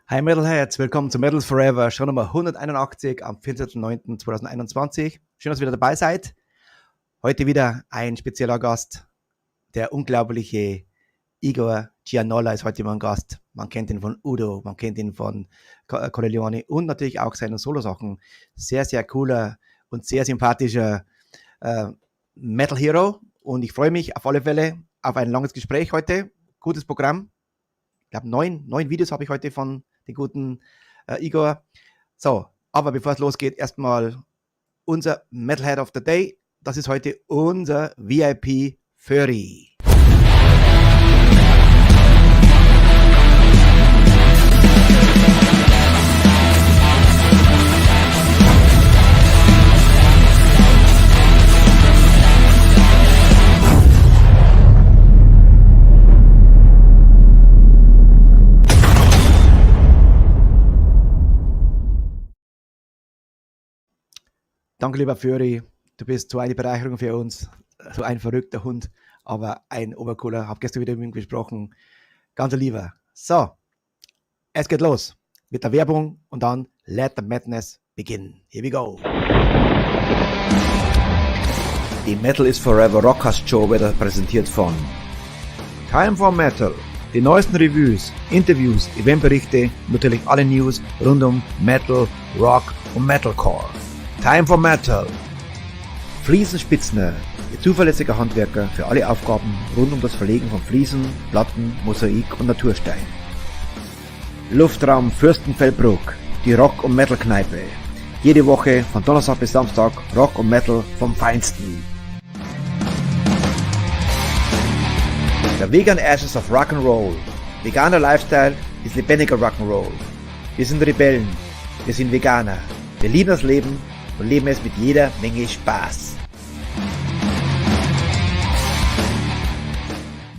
Hi Metalheads, willkommen zu Metal Forever, Show Nummer 181 am 14.09.2021. Schön, dass ihr wieder dabei seid. Heute wieder ein spezieller Gast, der unglaubliche Jgor Gianola ist heute mein Gast. Man kennt ihn von Udo, man kennt ihn von Corleone und natürlich auch seine Solo-Sachen. Sehr, sehr cooler und sehr sympathischer Metal Hero und ich freue mich auf alle Fälle auf ein langes Gespräch heute. Gutes Programm. Ich glaube, neun Videos habe ich heute von den guten Jgor. So, aber bevor es losgeht, erstmal unser Metalhead of the Day. Das ist heute unser VIP Furry. Danke, lieber Furry. Du bist so eine Bereicherung für uns. So ein verrückter Hund, aber ein obercooler. Hab gestern wieder mit ihm gesprochen. Ganz lieber. So, es geht los mit der Werbung und dann let the madness begin. Here we go. Die Metal is Forever Rockcast Show wird präsentiert von Time for Metal. Die neuesten Reviews, Interviews, Eventberichte und natürlich alle News rund um Metal, Rock und Metalcore. Time for Metal. Fliesen Spitzner, Ihr zuverlässiger Handwerker für alle Aufgaben rund um das Verlegen von Fliesen, Platten, Mosaik und Naturstein. Luftraum Fürstenfeldbruck, die Rock- und Metal-Kneipe. Jede Woche von Donnerstag bis Samstag Rock und Metal vom Feinsten. Der Vegan Ashes of Rock'n'Roll. Veganer Lifestyle ist lebendiger Rock'n'Roll. Wir sind Rebellen, wir sind Veganer. Wir lieben das Leben und leben es mit jeder Menge Spaß.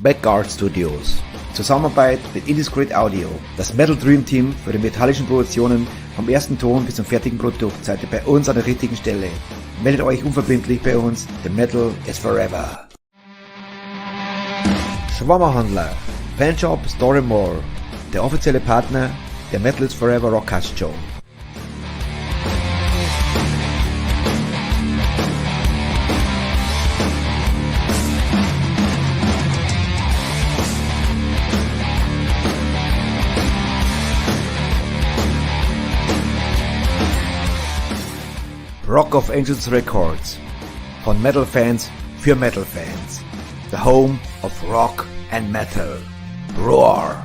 Backguard Studios. Zusammenarbeit mit Indiscreet Audio. Das Metal Dream Team für die metallischen Produktionen vom ersten Ton bis zum fertigen Produkt seid ihr bei uns an der richtigen Stelle. Meldet euch unverbindlich bei uns. The Metal is Forever. Schwammerhandler. Fanshop Storymore. Der offizielle Partner der Metal is Forever Rockcast Show. Rock of Angels Records. Von Metal Fans für Metal Fans. The home of Rock and Metal. Roar!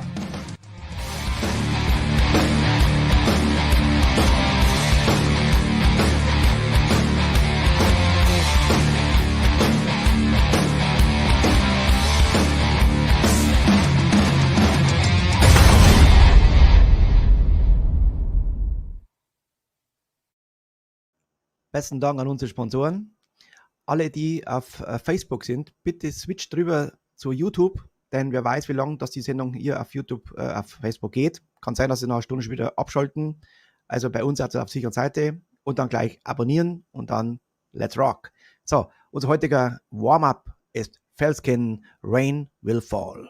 Besten Dank an unsere Sponsoren. Alle, die auf Facebook sind, bitte switcht drüber zu YouTube, denn wer weiß, wie lange dass die Sendung hier auf YouTube, auf Facebook geht. Kann sein, dass sie nach einer Stunde schon wieder abschalten. Also bei uns also auf sicherer Seite und dann gleich abonnieren und dann let's rock. So, unser heutiger Warm-up ist Felskin, Rain Will Fall.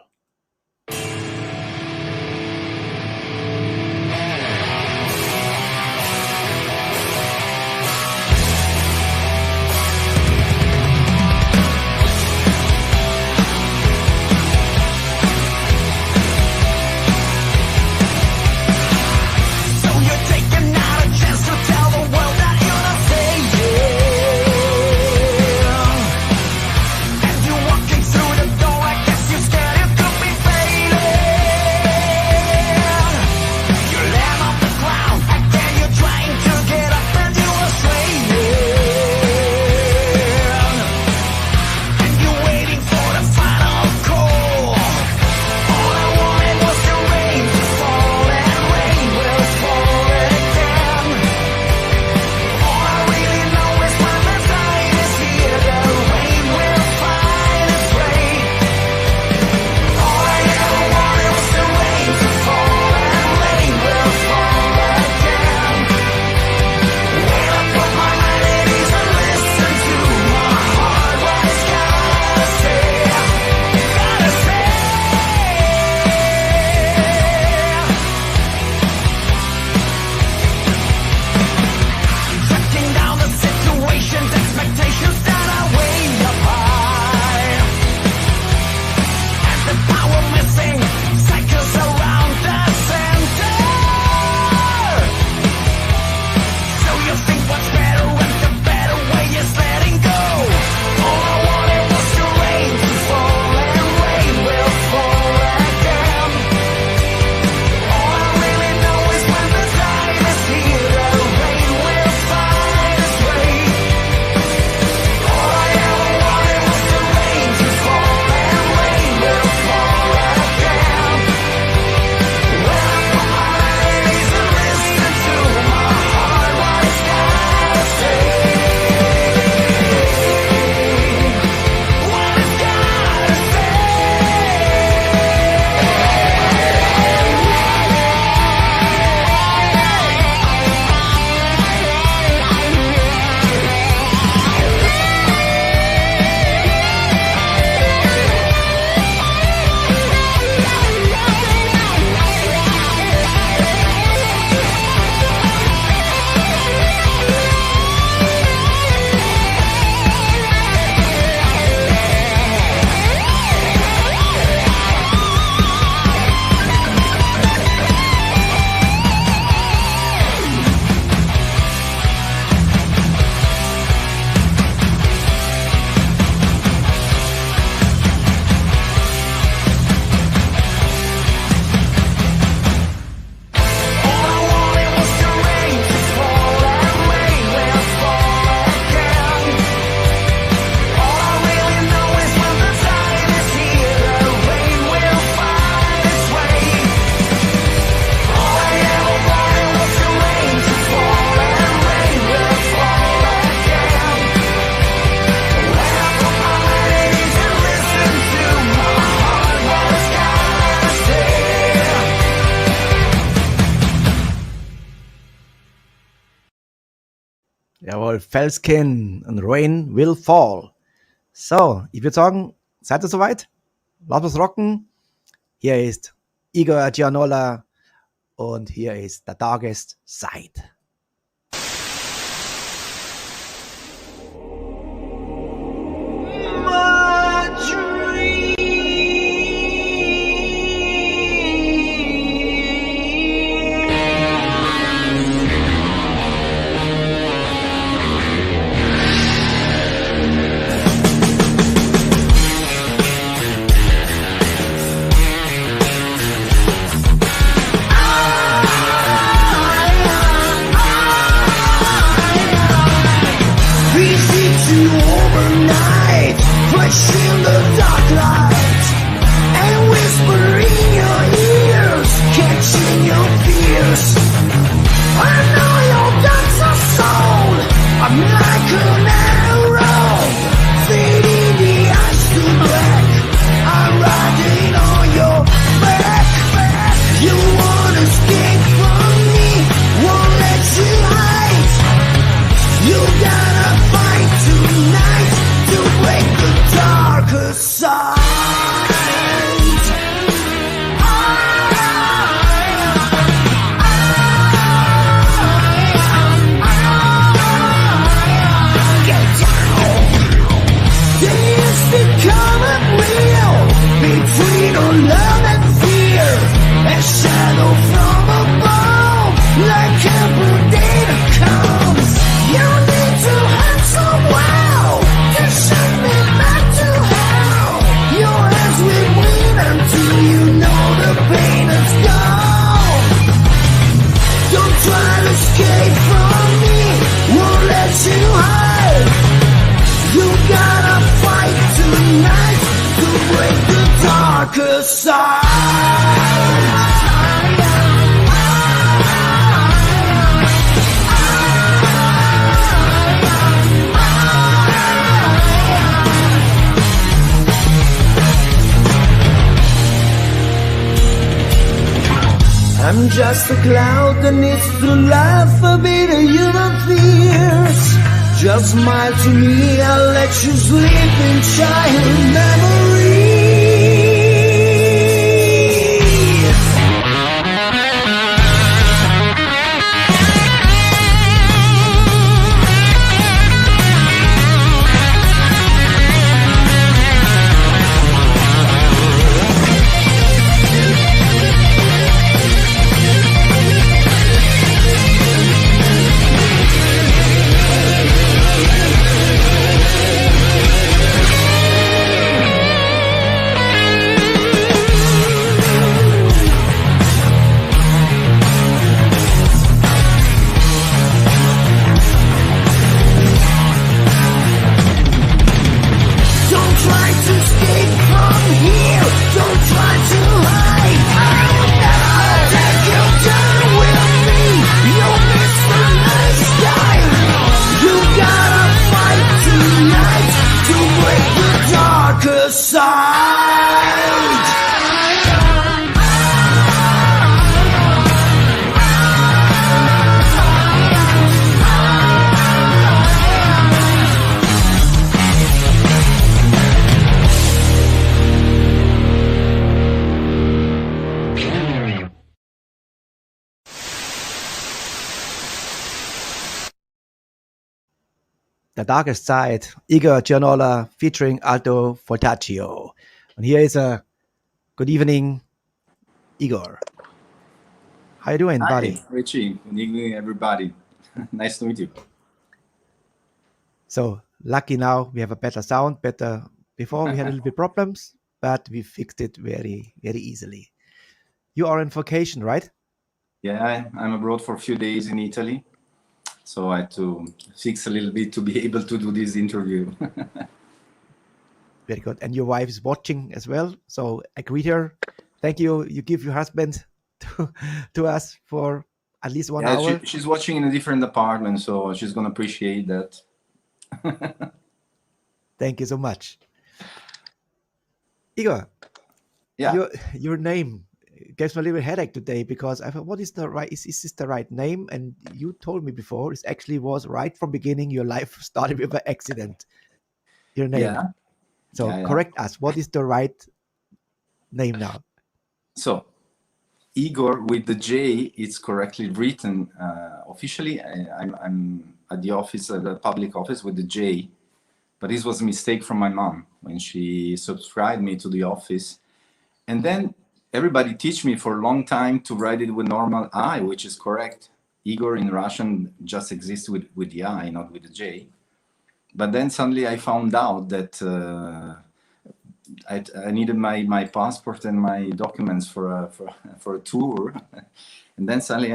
Through the door, I guess you're scared. Jawohl, Felskin und Rain will fall. So, ich würde sagen, seid ihr soweit? Lass uns rocken. Hier ist Jgor Gianola und hier ist der Tageszeit. In the dark light and whisper in your ears, catching your fears. I know your guts are sold. I'm like an arrow, fading the ice to black. I'm riding on your back. You won't escape from me, won't let you hide. You gotta fight tonight to break the darker side. Get down. Days becoming real between our love and fear. A shadow from above, like a predator comes. You need to have some wow to send me back to hell. Your hands will bleed until you know the pain is gone. Don't try to escape from me, won't let you hide. You gotta fight tonight to break the darker side. I'm just a cloud that needs to laugh a bit of human fears. Just smile to me, I'll let you sleep in child memories. Der Tageszeit, Jgor Gianola featuring Alto Fortaccio. Und hier ist er. Good evening, Jgor. How you doing, buddy? Hi, Richie. Good evening, everybody. Nice to meet you. So, lucky now we have a better sound, better. Before we had a little bit problems, but we fixed it very, very easily. You are on vacation, right? Yeah, I'm abroad for a few days in Italy. So I had to fix a little bit to be able to do this interview. Very good. And your wife is watching as well. So I greet her. Thank you. You give your husband to us for at least 1 hour. She's watching in a different apartment, so she's going to appreciate that. Thank you so much. Jgor, Yeah. your name, gives me a little headache today because I thought, what is the right? Is this the right name? And you told me before, it actually was right from beginning. Your life started with an accident. Your name. Yeah, So yeah. correct us. What is the right name now? So Jgor with the J, it's correctly written officially. I'm at the office, the public office with the J, but this was a mistake from my mom when she subscribed me to the office. And then everybody teach me for a long time to write it with normal I, which is correct. Igor in Russian just exists with the I, not with the J. But then suddenly I found out that I needed my passport and my documents for a tour. And then suddenly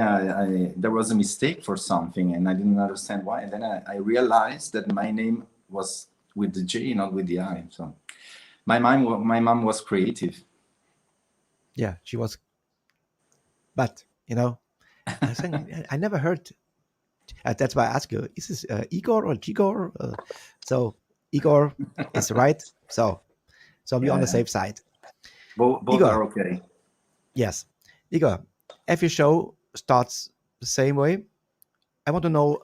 there was a mistake for something and I didn't understand why. And then I realized that my name was with the J, not with the I. So my mom was creative. Yeah, she was. But, I was saying, I never heard. That's why I ask you, is this Igor or Jgor? So Igor is right. So we're on the safe side. Both Igor, are okay. Yes. Igor, every show starts the same way. I want to know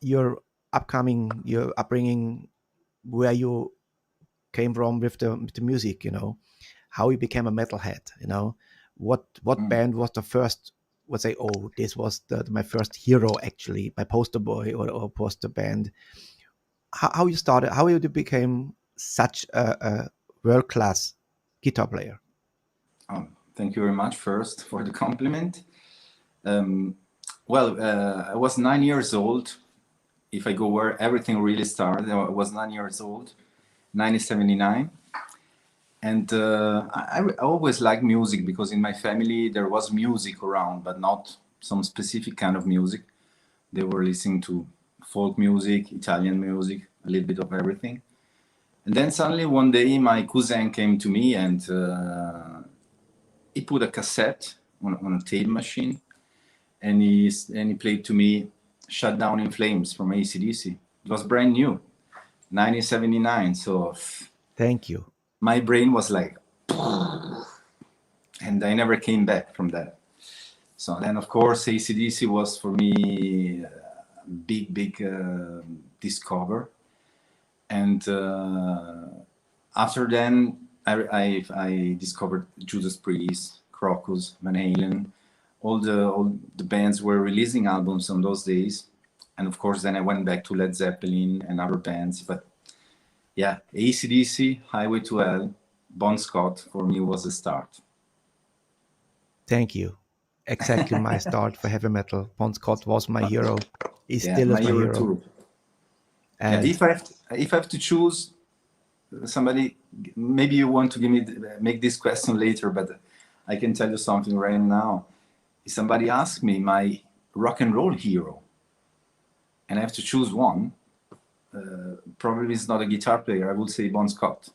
your upbringing, where you came from with the music, how you became a metalhead, what band was the first, would say, oh, this was my first hero, actually, my poster boy or poster band. How you started, how you became such a world-class guitar player. Thank you very much first for the compliment. I was 9 years old. If I go where everything really started, I was 9 years old, 1979. And I always liked music because in my family there was music around, but not some specific kind of music. They were listening to folk music, Italian music, a little bit of everything. And then suddenly one day my cousin came to me and he put a cassette on a tape machine and he played to me Shut Down in Flames from AC/DC. It was brand new, 1979. So thank you. My brain was like, and I never came back from that. So then, of course, AC/DC was for me a big discover. And after then, I discovered Judas Priest, Crocus, Van Halen. All the bands were releasing albums on those days. And of course, then I went back to Led Zeppelin and other bands. But yeah, AC/DC, Highway to Hell, Bon Scott for me was a start. Thank you. Exactly my start for heavy metal. Bon Scott was my hero. He still is my hero. Too. And if I have to choose somebody, maybe you want to make this question later, but I can tell you something right now. If somebody asks me my rock and roll hero, and I have to choose one, probably it's not a guitar player. I would say Bon Scott.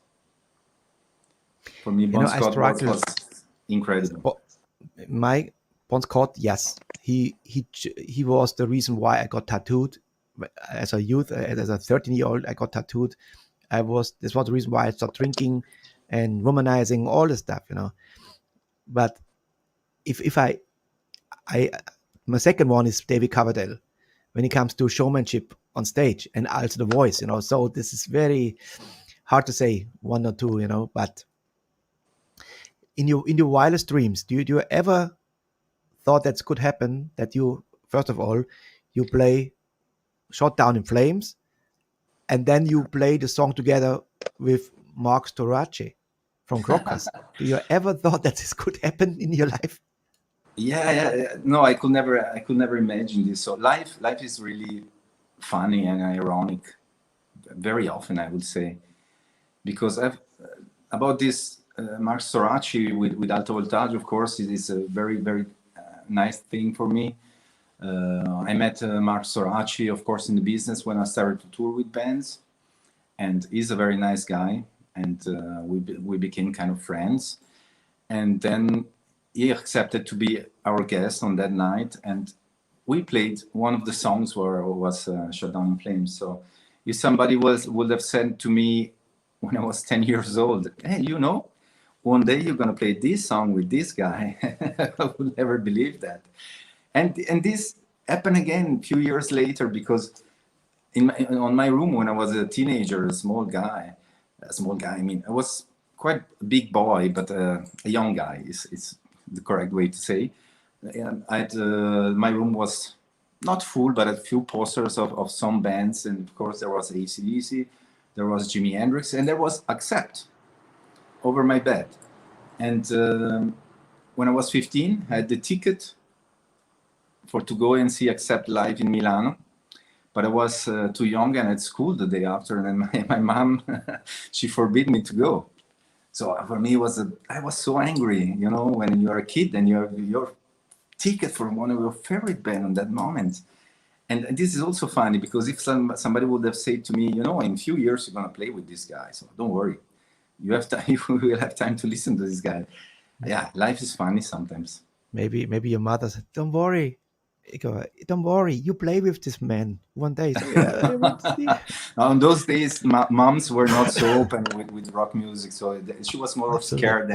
For me, Bon Scott was incredible. My Bon Scott, yes, he was the reason why I got tattooed as a youth. As a 13-year-old, I got tattooed. This was the reason why I started drinking and womanizing, all this stuff, But if my second one is David Coverdale, when it comes to showmanship on stage and also the voice, So this is very hard to say one or two, But in your wildest dreams, do you ever thought that could happen? That you, first of all, you play Shut Down in Flames, and then you play the song together with Mark Storace from Rockcast. Do you ever thought that this could happen in your life? Yeah. No, I could never imagine this. So life is really funny and ironic, very often, I would say, because about this Mark Storace with Alto Voltage, of course, it is a very, very nice thing for me. I met Mark Storace, of course, in the business when I started to tour with bands, and he's a very nice guy, and we became kind of friends. And then he accepted to be our guest on that night, and we played one of the songs where it was Shut Down in Flames. So if somebody would have said to me when I was 10 years old, hey, one day you're going to play this song with this guy. I would never believe that. And this happened again a few years later, because on my room when I was a teenager, a small guy, I mean, I was quite a big boy, but a young guy is the correct way to say. My room was not full, but a few posters of some bands, and of course there was AC/DC, there was Jimi Hendrix, and there was Accept over my bed. And when I was 15, I had the ticket to go and see Accept live in Milano, but I was too young and at school the day after, and my mom, she forbid me to go. So for me, I was so angry, you know, when you're a kid and you have your ticket for one of your favorite band on that moment. And this is also funny, because if somebody would have said to me, you know, in a few years you're going to play with this guy, so don't worry, you have time, you will have time to listen to this guy. Yeah, life is funny sometimes. Maybe your mother said, don't worry, you play with this man one day. So, yeah, now, in those days, moms were not so open with rock music, so she was more Absolutely. scared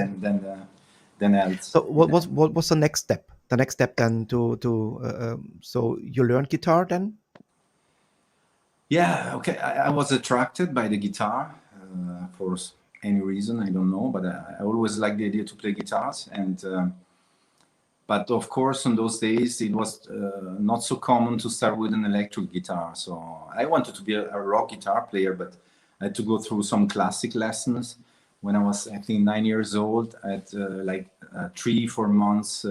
than else. So what's the next step? The next step then so you learned guitar then? Yeah, okay. I was attracted by the guitar for any reason, I don't know, but I always liked the idea to play guitars. And but of course, in those days, it was not so common to start with an electric guitar. So I wanted to be a rock guitar player, but I had to go through some classic lessons. When I was, I think, 9 years old, I had 3-4 months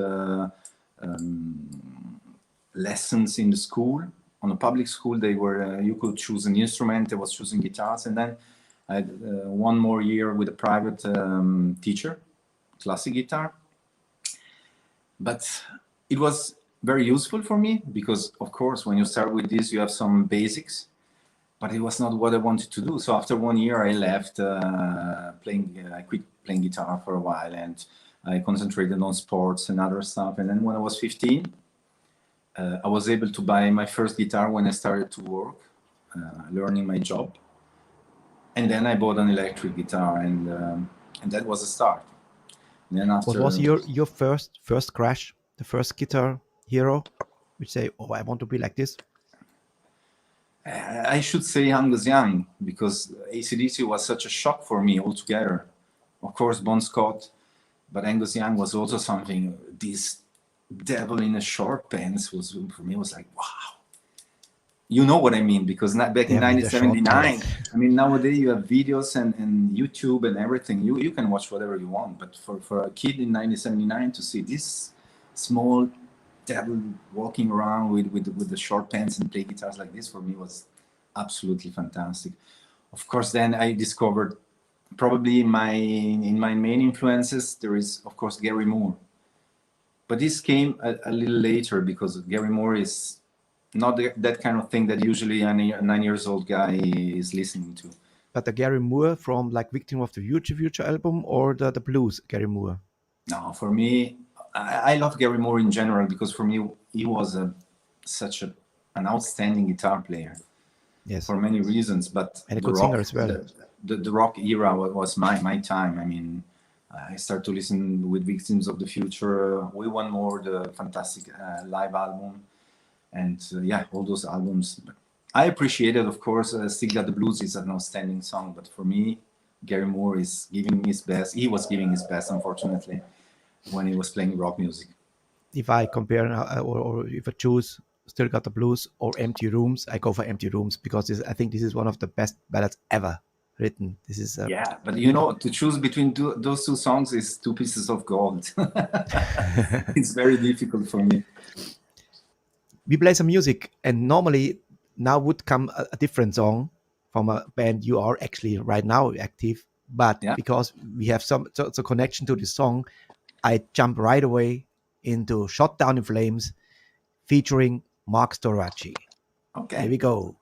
lessons in the school. On a public school, they were you could choose an instrument. I was choosing guitars, and then I had 1 more year with a private teacher, classic guitar. But it was very useful for me, because, of course, when you start with this, you have some basics. But it was not what I wanted to do. So after 1 year, I left I quit playing guitar for a while, and I concentrated on sports and other stuff. And then when I was 15, I was able to buy my first guitar when I started to work, learning my job. And then I bought an electric guitar, and that was a start. And then after, What was your first crash, the first guitar hero, which say, oh, I want to be like this? I should say Angus Young, because AC/DC was such a shock for me altogether. Of course, Bon Scott, but Angus Young was also something. This devil in a short pants was, for me, was like, wow. You know what I mean? Because back in 1979, I mean, nowadays you have videos and YouTube and everything. You can watch whatever you want. But for a kid in 1979 to see this small devil walking around with the short pants and play guitars like this, for me was absolutely fantastic. Of course, then I discovered probably in my main influences, there is, of course, Gary Moore. But this came a little later, because Gary Moore is not that kind of thing that usually a 9-year-old guy is listening to. But the Gary Moore from like Victim of the Future album, or the blues Gary Moore? No, for me, I love Gary Moore in general, because for me, he was such an outstanding guitar player. Yes. For many reasons, but and a good singer as well. The rock era was my time. I mean, I started to listen with Victims of the Future, We Want More, the fantastic live album, and all those albums. I appreciated, of course, Still Got the Blues is an outstanding song, but for me, Gary Moore is giving his best. He was giving his best, unfortunately, when he was playing rock music. If I compare or if I choose Still Got the Blues or Empty Rooms, I go for Empty Rooms, because I think this is one of the best ballads ever written. This is but you know, to choose between those two songs is 2 pieces of gold. It's very difficult for me. We play some music, and normally now would come a different song from a band you are actually right now active, but because we have some connection to this song, I jump right away into Shot Down in Flames featuring Mark Storacci. Okay, here we go.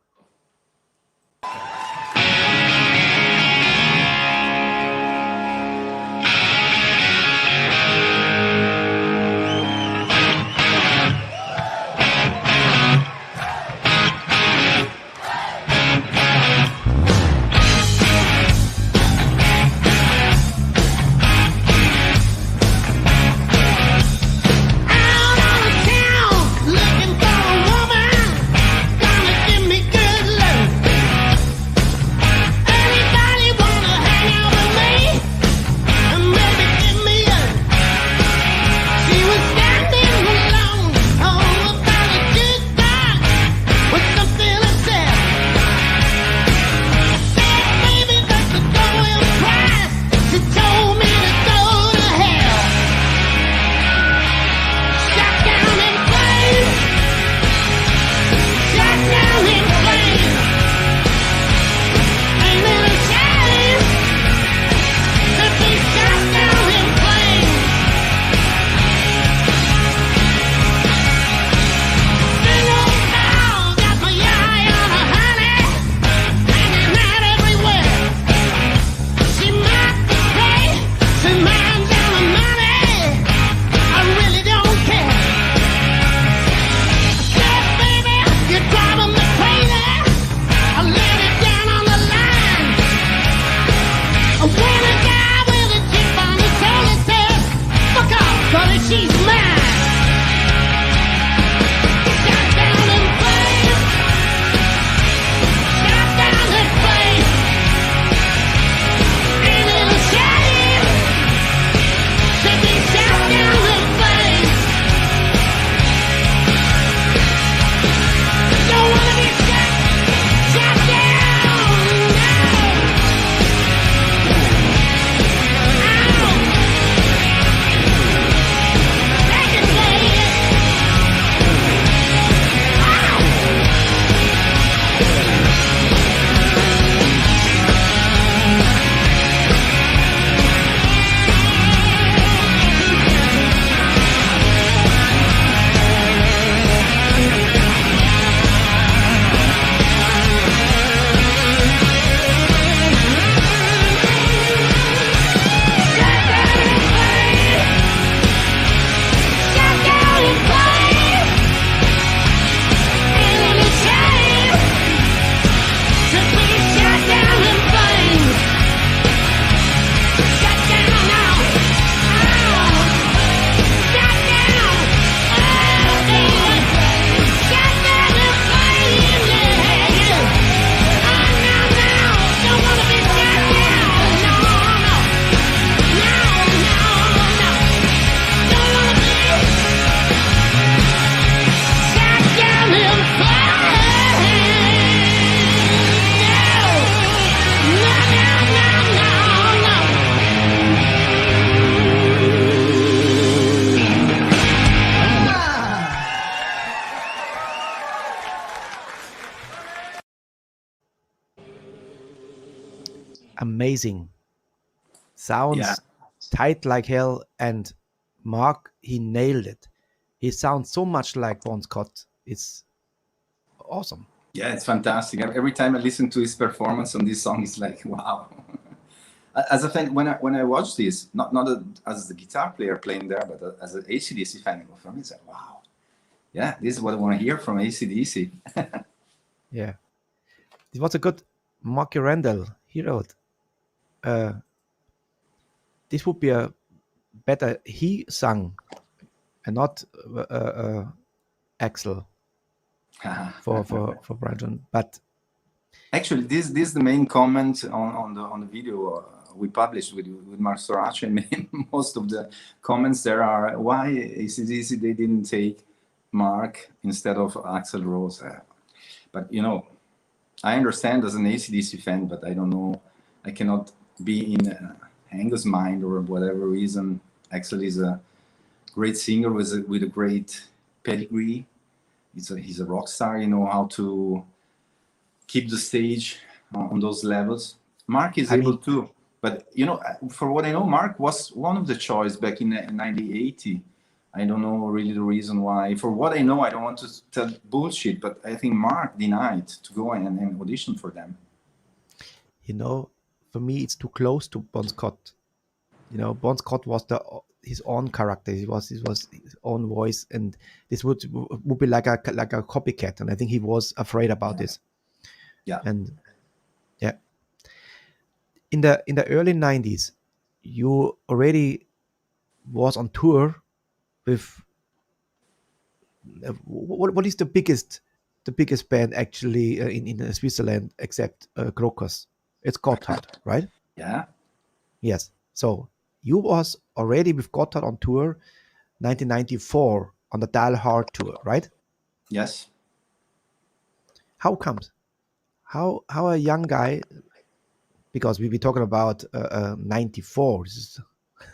amazing. Sounds tight like hell, and Mark, he nailed it. He sounds so much like Bon Scott. It's awesome. Yeah, it's fantastic. Every time I listen to his performance on this song, it's like, wow. As a fan, when I watch this, not as the guitar player playing there, but as an AC/DC fan, for me, it's like, wow. Yeah, this is what I want to hear from AC/DC. Yeah. It was a good Marky Randall. He wrote, this would be a better he sung and not Axel for Brian John. But actually, this is the main comment on the video we published with Mark Sorace. And most of the comments there are, why AC/DC they didn't take Mark instead of Axl Rose. But you know, I understand as an AC/DC fan, but I don't know. I cannot be in Angus' mind or whatever reason. Axl is a great singer with a great pedigree. He's a rock star. You know how to keep the stage on those levels. Mark is able to, but you know, for what I know, Mark was one of the choice back in 1980. I don't know really the reason why. For what I know, I don't want to tell bullshit, but I think Mark denied to go and audition for them. You know, for me, it's too close to Bon Scott. You know, Bon Scott was his own character. He was his own voice, and this would be like a copycat. And I think he was afraid about this. Yeah. And yeah, in the early 90s, you already was on tour with what is the biggest band actually in Switzerland except Krokus? It's Gotthard, right? Yeah. Yes. So you was already with Gotthard on tour 1994 on the Die Hard tour, right? Yes. How comes? How a young guy, because we be talking about 94.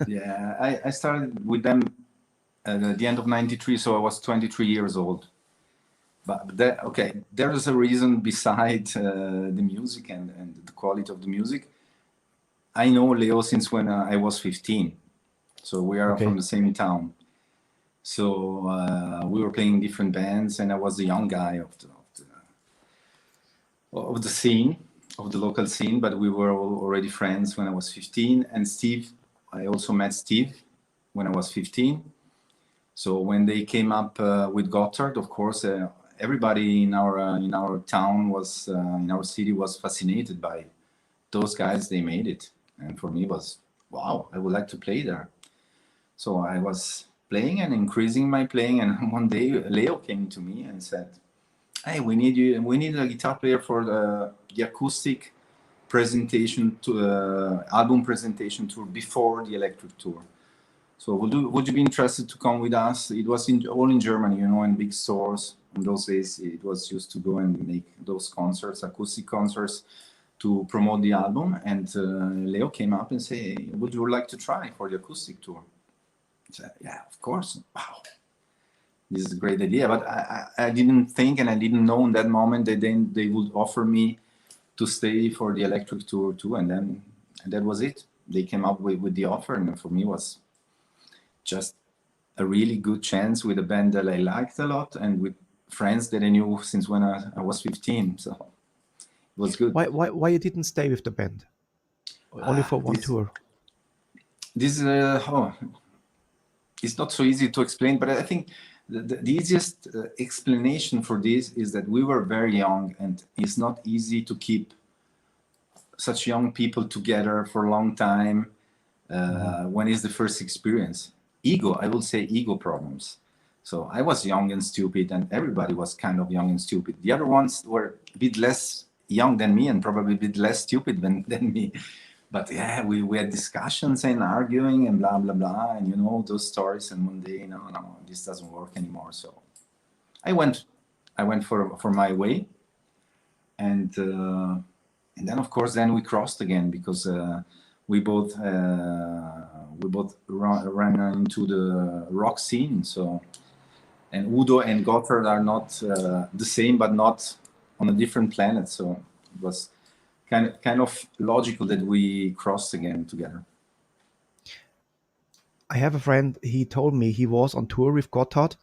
Yeah, I started with them at the end of 93, so I was 23 years old. But there is a reason beside the music and the quality of the music. I know Leo since when I was 15, so we are from the same town. So we were playing different bands, and I was the young guy of the scene, of the local scene. But we were already friends when I was 15. And Steve, I also met Steve when I was 15. So when they came up with Gotthard, of course, everybody in our town was in our city was fascinated by those guys. They made it, and for me it was wow. I would like to play there. So I was playing and increasing my playing, and one day Leo came to me and said, "Hey, we need you. We need a guitar player for the acoustic presentation to album presentation tour before the electric tour. So would you be interested to come with us?" It was all in Germany, you know, in big stores. In those days, it was used to go and make those concerts, acoustic concerts, to promote the album. And Leo came up and said, "Hey, would you like to try for the acoustic tour?" I said, "Yeah, of course. Wow, this is a great idea." But I didn't think, and I didn't know in that moment that then they would offer me to stay for the electric tour too. And that was it. They came up with the offer, and for me it was just a really good chance with a band that I liked a lot and with friends that I knew since when I was 15. So it was good. Why you didn't stay with the band? Only for one tour? This it's not so easy to explain, but I think the easiest explanation for this is that we were very young, and it's not easy to keep such young people together for a long time when it's the first experience. I will say ego problems. So I was young and stupid, and everybody was kind of young and stupid. The other ones were a bit less young than me and probably a bit less stupid than me. But yeah, we had discussions and arguing and blah, blah, blah. And you know, those stories. And one day, no, this doesn't work anymore. So I went for my way. And then, of course, then we crossed again because we both ran into the rock scene. So, and Udo and Gotthard are not the same, but not on a different planet. So it was kind of logical that we crossed again together. I have a friend, he told me he was on tour with Gotthard,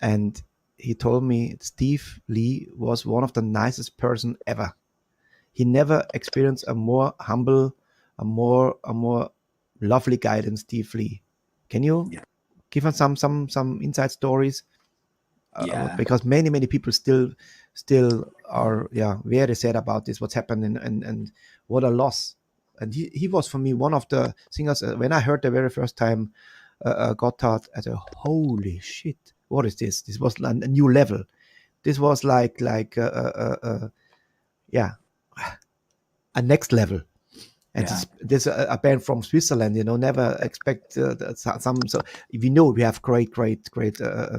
and he told me Steve Lee was one of the nicest person ever. He never experienced a more humble, a more lovely guy than Steve Lee. Can you Yeah. give us some inside stories? Yeah. Because many people still are very sad about this, what's happened, and what a loss. And he was for me one of the singers. When I heard the very first time Gotthard, I said, holy shit, what is this? This was a new level. This was like a next level. And there's a band from Switzerland, never expect some. So we know we have great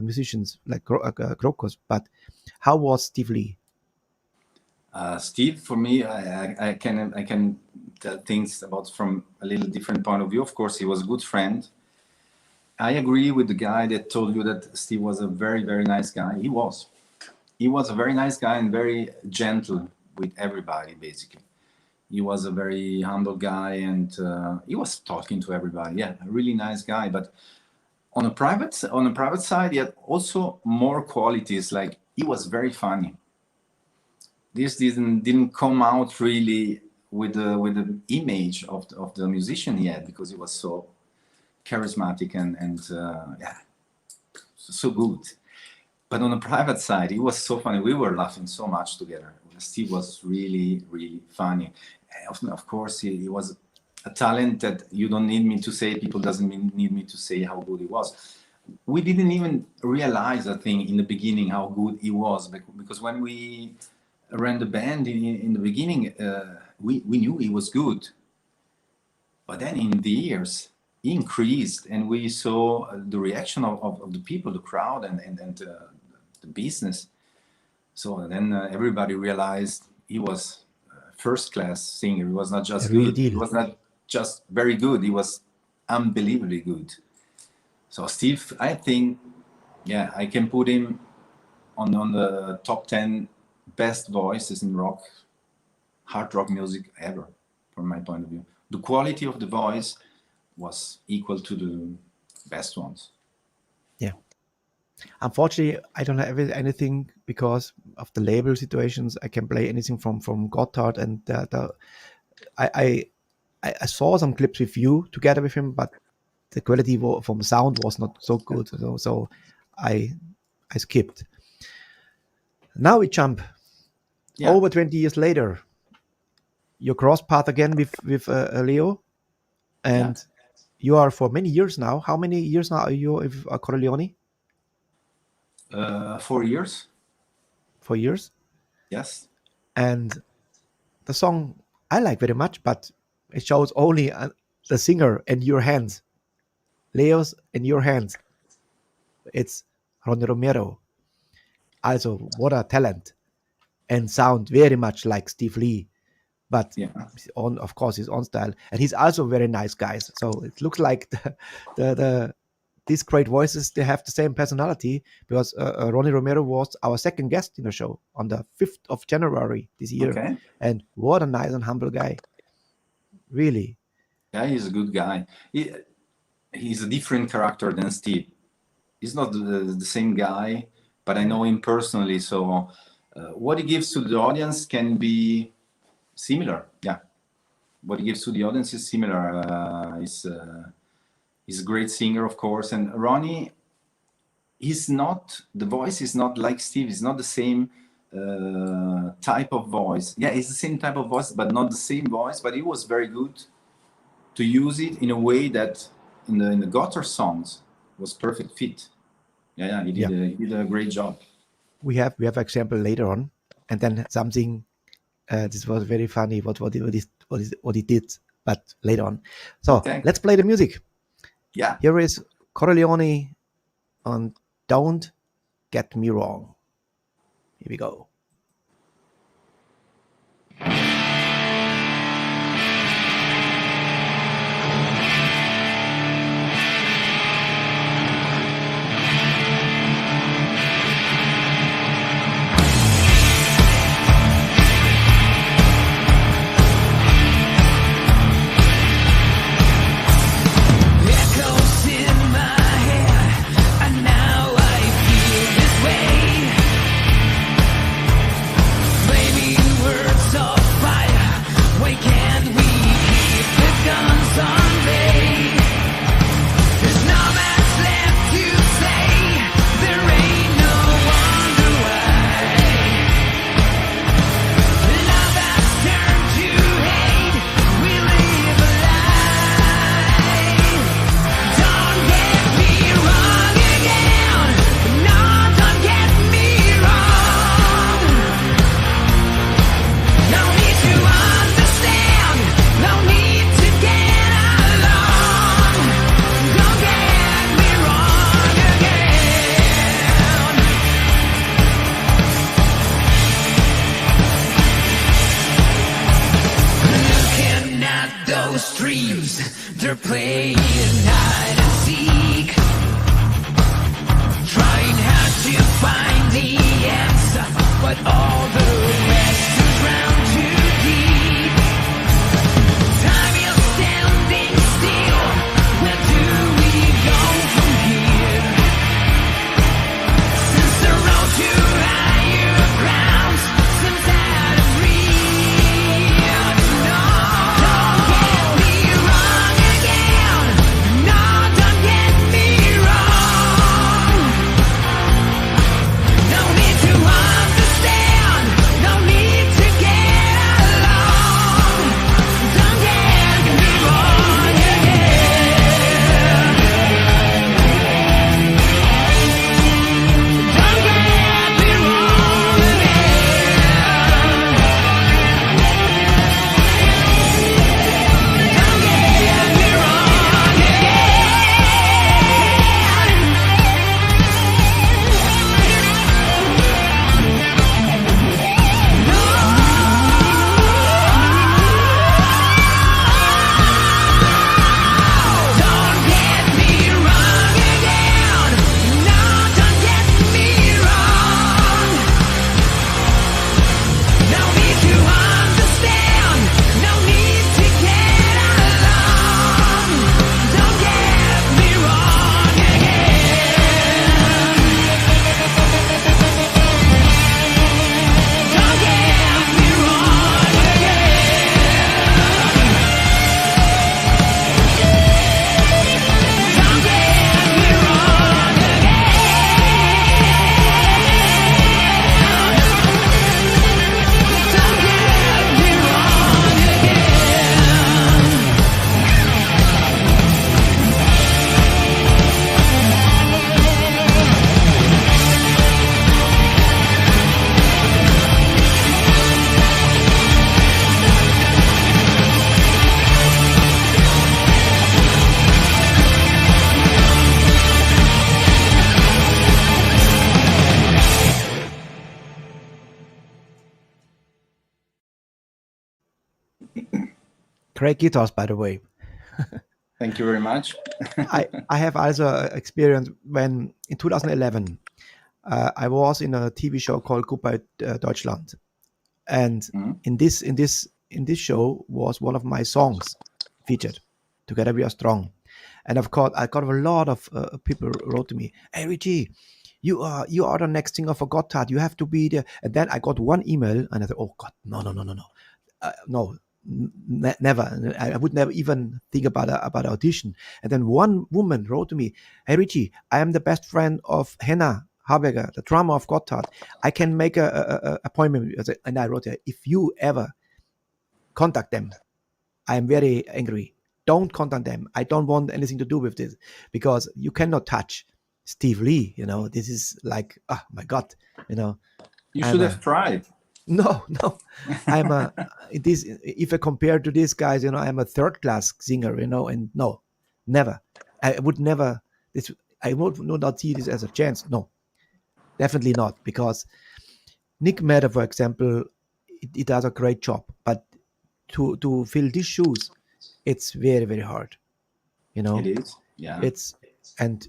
musicians like Krokos, but how was Steve Lee? Steve, for me, I can tell things about from a little different point of view. Of course, he was a good friend. I agree with the guy that told you that Steve was a very, very nice guy. He was a very nice guy and very gentle with everybody, basically. He was a very humble guy, and he was talking to everybody. Yeah, a really nice guy. But on a private side, he had also more qualities. Like, he was very funny. This didn't come out really with the image of the musician he had, because he was so charismatic and so good. But on the private side, he was so funny. We were laughing so much together. Steve was really, really funny. Of course, he was a talent that you don't need me to say. People doesn't need me to say how good he was. We didn't even realize, I think, in the beginning how good he was, because when we ran the band in the beginning, we knew he was good. But then in the years, he increased, and we saw the reaction of the people, the crowd, and the business. So then everybody realized he was first-class singer. He was not just good. He was not just very good. He was unbelievably good. So Steve, I think, I can put him on the top 10 best voices in rock, hard rock music ever, from my point of view. The quality of the voice was equal to the best ones. Yeah. Unfortunately, I don't have anything because of the label situations. I can play anything from Gotthard, and I saw some clips with you together with him, but the quality from sound was not so good. So I skipped. Now we jump over 20 years later. You cross path again with Leo, and you are for many years now. How many years now are you with Corleone? 4 years. 4 years? Yes. And the song I like very much, but it shows only the singer and your hands. Leo's in your hands. It's Ronnie Romero. Also, what a talent. And sound very much like Steve Lee. But of course, his own style. And he's also very nice guys. So it looks like these great voices, they have the same personality, because Ronnie Romero was our second guest in the show on the 5th of January this year. Okay. And what a nice and humble guy. Really. Yeah, he's a good guy. He's a different character than Steve. He's not the same guy, but I know him personally. So what he gives to the audience can be similar. Yeah. What he gives to the audience is similar. He's a great singer, of course. And Ronnie, the voice is not like Steve. It's not the same type of voice. Yeah, it's the same type of voice, but not the same voice. But he was very good to use it in a way that in the Gotthard songs was perfect fit. He did a great job. We have example later on, and then something. This was very funny. What he did, but later on. So let's play the music. Yeah. Here is Corleone on Don't Get Me Wrong. Here we go. They're playing hide and seek, trying hard to find the answer, but all the rest is round too deep. Time is standing still. Where do we go from here? Since the road to higher grounds seems out of reach. No, don't get me wrong again. No, don't get me wrong. No need to understand. No need to get along. Don't get me wrong again. Don't get me wrong again. Don't get me wrong Don't get me wrong again. No, don't get me wrong. No need to understand. No need to get along. Don't get me wrong again. Don't get me wrong again. Don't get me wrong Great guitars, by the way. Thank you very much. I have also experience when in 2011 I was in a TV show called Goodbye Deutschland, and in this show was one of my songs featured. Together We Are Strong, and of course I got a lot of people wrote to me, "Hey Richie, you are the next singer for Gotthard. You have to be there." And then I got one email, and I thought, "Oh God, no, no." Never. I would never even think about audition. And then one woman wrote to me, "Hey Richie, I am the best friend of Henna Haberger, the drummer of Gotthard. I can make a appointment." And I wrote her, "If you ever contact them, I am very angry. Don't contact them. I don't want anything to do with this, because you cannot touch Steve Lee. This is like, oh my God, You I'm should a- have tried. No, if I compare to these guys, I'm a third class singer, and no, never. I would never, I would not see this as a chance. No, definitely not, because Nick Matter, for example, he does a great job, but to fill these shoes, it's very, very hard. It is. Yeah. And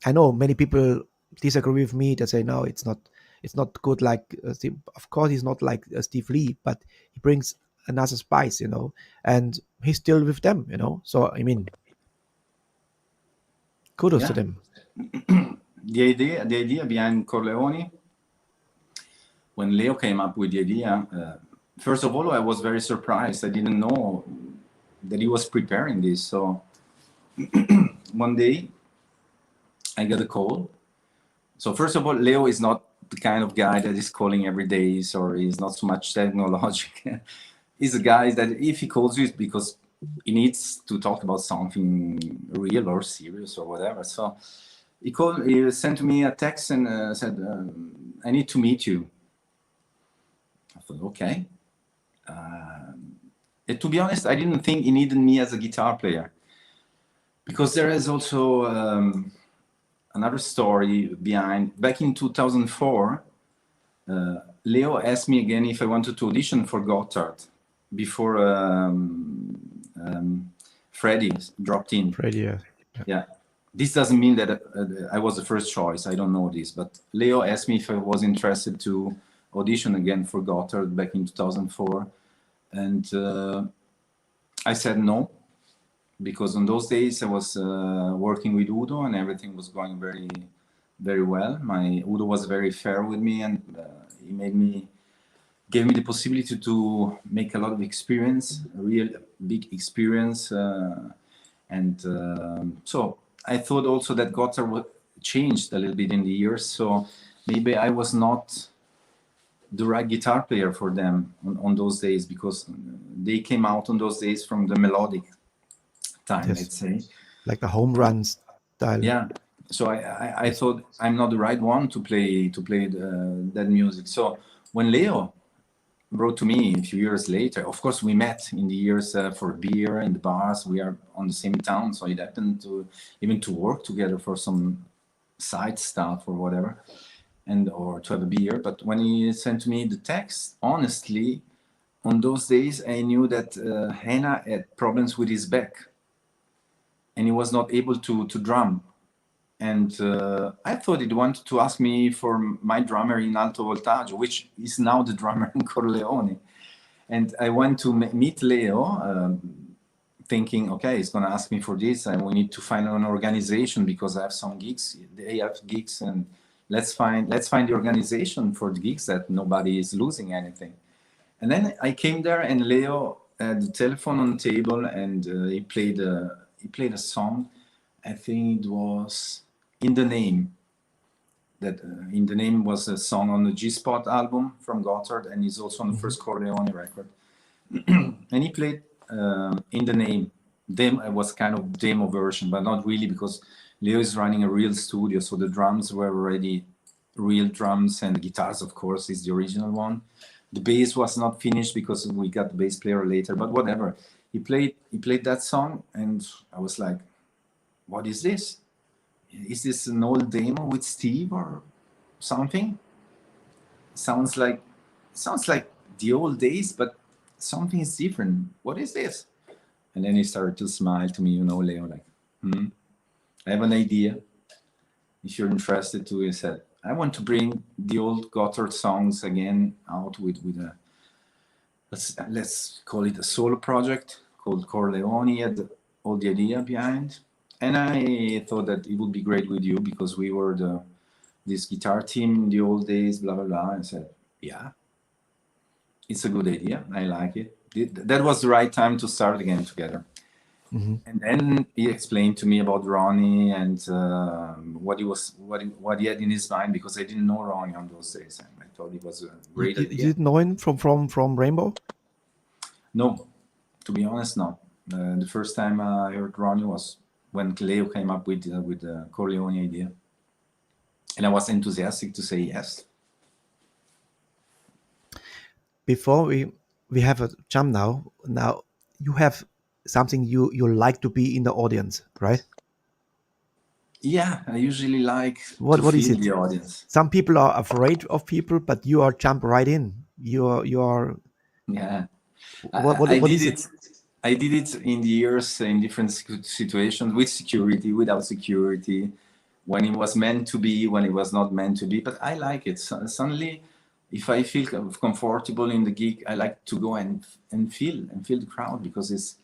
I know many people disagree with me. They say, no, it's not good like Steve. Of course, he's not like Steve Lee, but he brings another spice, and he's still with them, So I mean, kudos to them. The idea behind Corleone, when Leo came up with the idea, first of all, I was very surprised. I didn't know that he was preparing this. So one day I got a call. So first of all, Leo is not the kind of guy that is calling every day, or he's not so much technological. He's a guy that if he calls you, it's because he needs to talk about something real or serious or whatever. So he sent me a text and said, "I need to meet you." I thought, okay. To be honest, I didn't think he needed me as a guitar player, because there is also another story behind. Back in 2004, Leo asked me again if I wanted to audition for Gotthard before Freddie dropped in. Freddie. Yeah. This doesn't mean that I was the first choice. I don't know this, but Leo asked me if I was interested to audition again for Gotthard back in 2004, and I said no, because on those days I was working with Udo and everything was going very, very well. Udo was very fair with me, and he gave me the possibility to make a lot of experience, a real big experience, and so I thought also that Gotthard changed a little bit in the years, so maybe I was not the right guitar player for them on those days, because they came out on those days from the melodic time, Yes. let's say. Like the home run style. Yeah. So I thought I'm not the right one to play that music. So when Leo wrote to me a few years later, of course we met in the years for beer in the bars. We are on the same town, so it happened to even to work together for some side stuff or whatever, or to have a beer. But when he sent me the text, honestly, on those days I knew that Hannah had problems with his back, and he was not able to drum. And I thought he wanted to ask me for my drummer in Alto Voltaggio, which is now the drummer in Corleone. And I went to meet Leo, thinking, okay, he's going to ask me for this, and we need to find an organization because I have some gigs. They have gigs, and let's find the organization for the gigs that nobody is losing anything. And then I came there, and Leo had the telephone on the table, and he played a song. I think it was In the Name. That In the Name was a song on the G-Spot album from Gotthard, and he's also on the first Corleone record. And he played In the Name. It was kind of demo version, but not really, because Leo is running a real studio, so the drums were already real drums, and the guitars, of course, is the original one. The bass was not finished because we got the bass player later, but whatever. He played that song, and I was like, what is this? Is this an old demo with Steve or something? Sounds like the old days, but something is different. What is this? And then he started to smile to me, Leo, like, I have an idea. If you're interested to, he said, I want to bring the old Gotthard songs again out with a, let's call it a solo project called Corleone, had all the idea behind. And I thought that it would be great with you because we were this guitar team in the old days, blah, blah, blah. And I said, yeah, it's a good idea. I like it. That was the right time to start again together. Mm-hmm. And then he explained to me about Ronnie and what he had in his mind, because I didn't know Ronnie on those days. I thought he was a great idea. You didn't know him from Rainbow? No, to be honest, no. The first time I heard Ronnie was when Leo came up with the Corleone idea. And I was enthusiastic to say yes. Before we have a jump now. Now you have something you like to be in the audience, right? Yeah, I usually like what is it? The audience. Some people are afraid of people, but you are jump right in. You are. Yeah. What is it? I did it in the years in different situations, with security, without security, when it was meant to be, when it was not meant to be. But I like it. So, suddenly, if I feel comfortable in the gig, I like to go and feel the crowd, because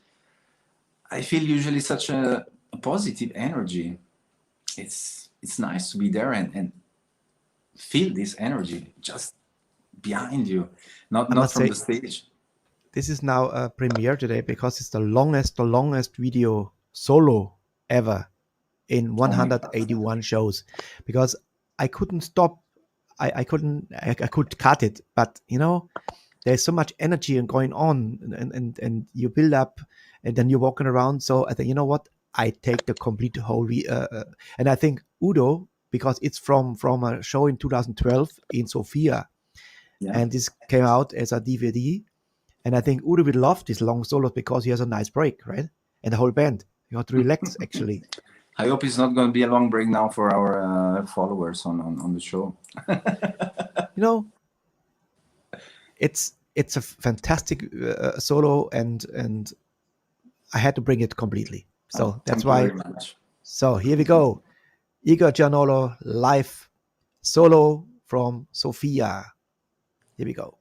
I feel usually such a positive energy. It's nice to be there and feel this energy just behind you, not from the stage. This is now a premiere today because it's the longest video solo ever in 181 shows. Because I couldn't stop, I could cut it, but there's so much energy going on, and you build up, and then you're walking around. So I think, you know what? I take the complete whole, and I think Udo, because it's from a show in 2012 in Sofia, and this came out as a DVD. And I think Udo will love this long solos because he has a nice break, right? And the whole band, you have to relax, actually. I hope it's not going to be a long break now for our followers on the show. It's a fantastic solo, and I had to bring it completely. So Oh, that's thank you why. very much. So here we go. Jgor Gianola live solo from Sofia. Here we go.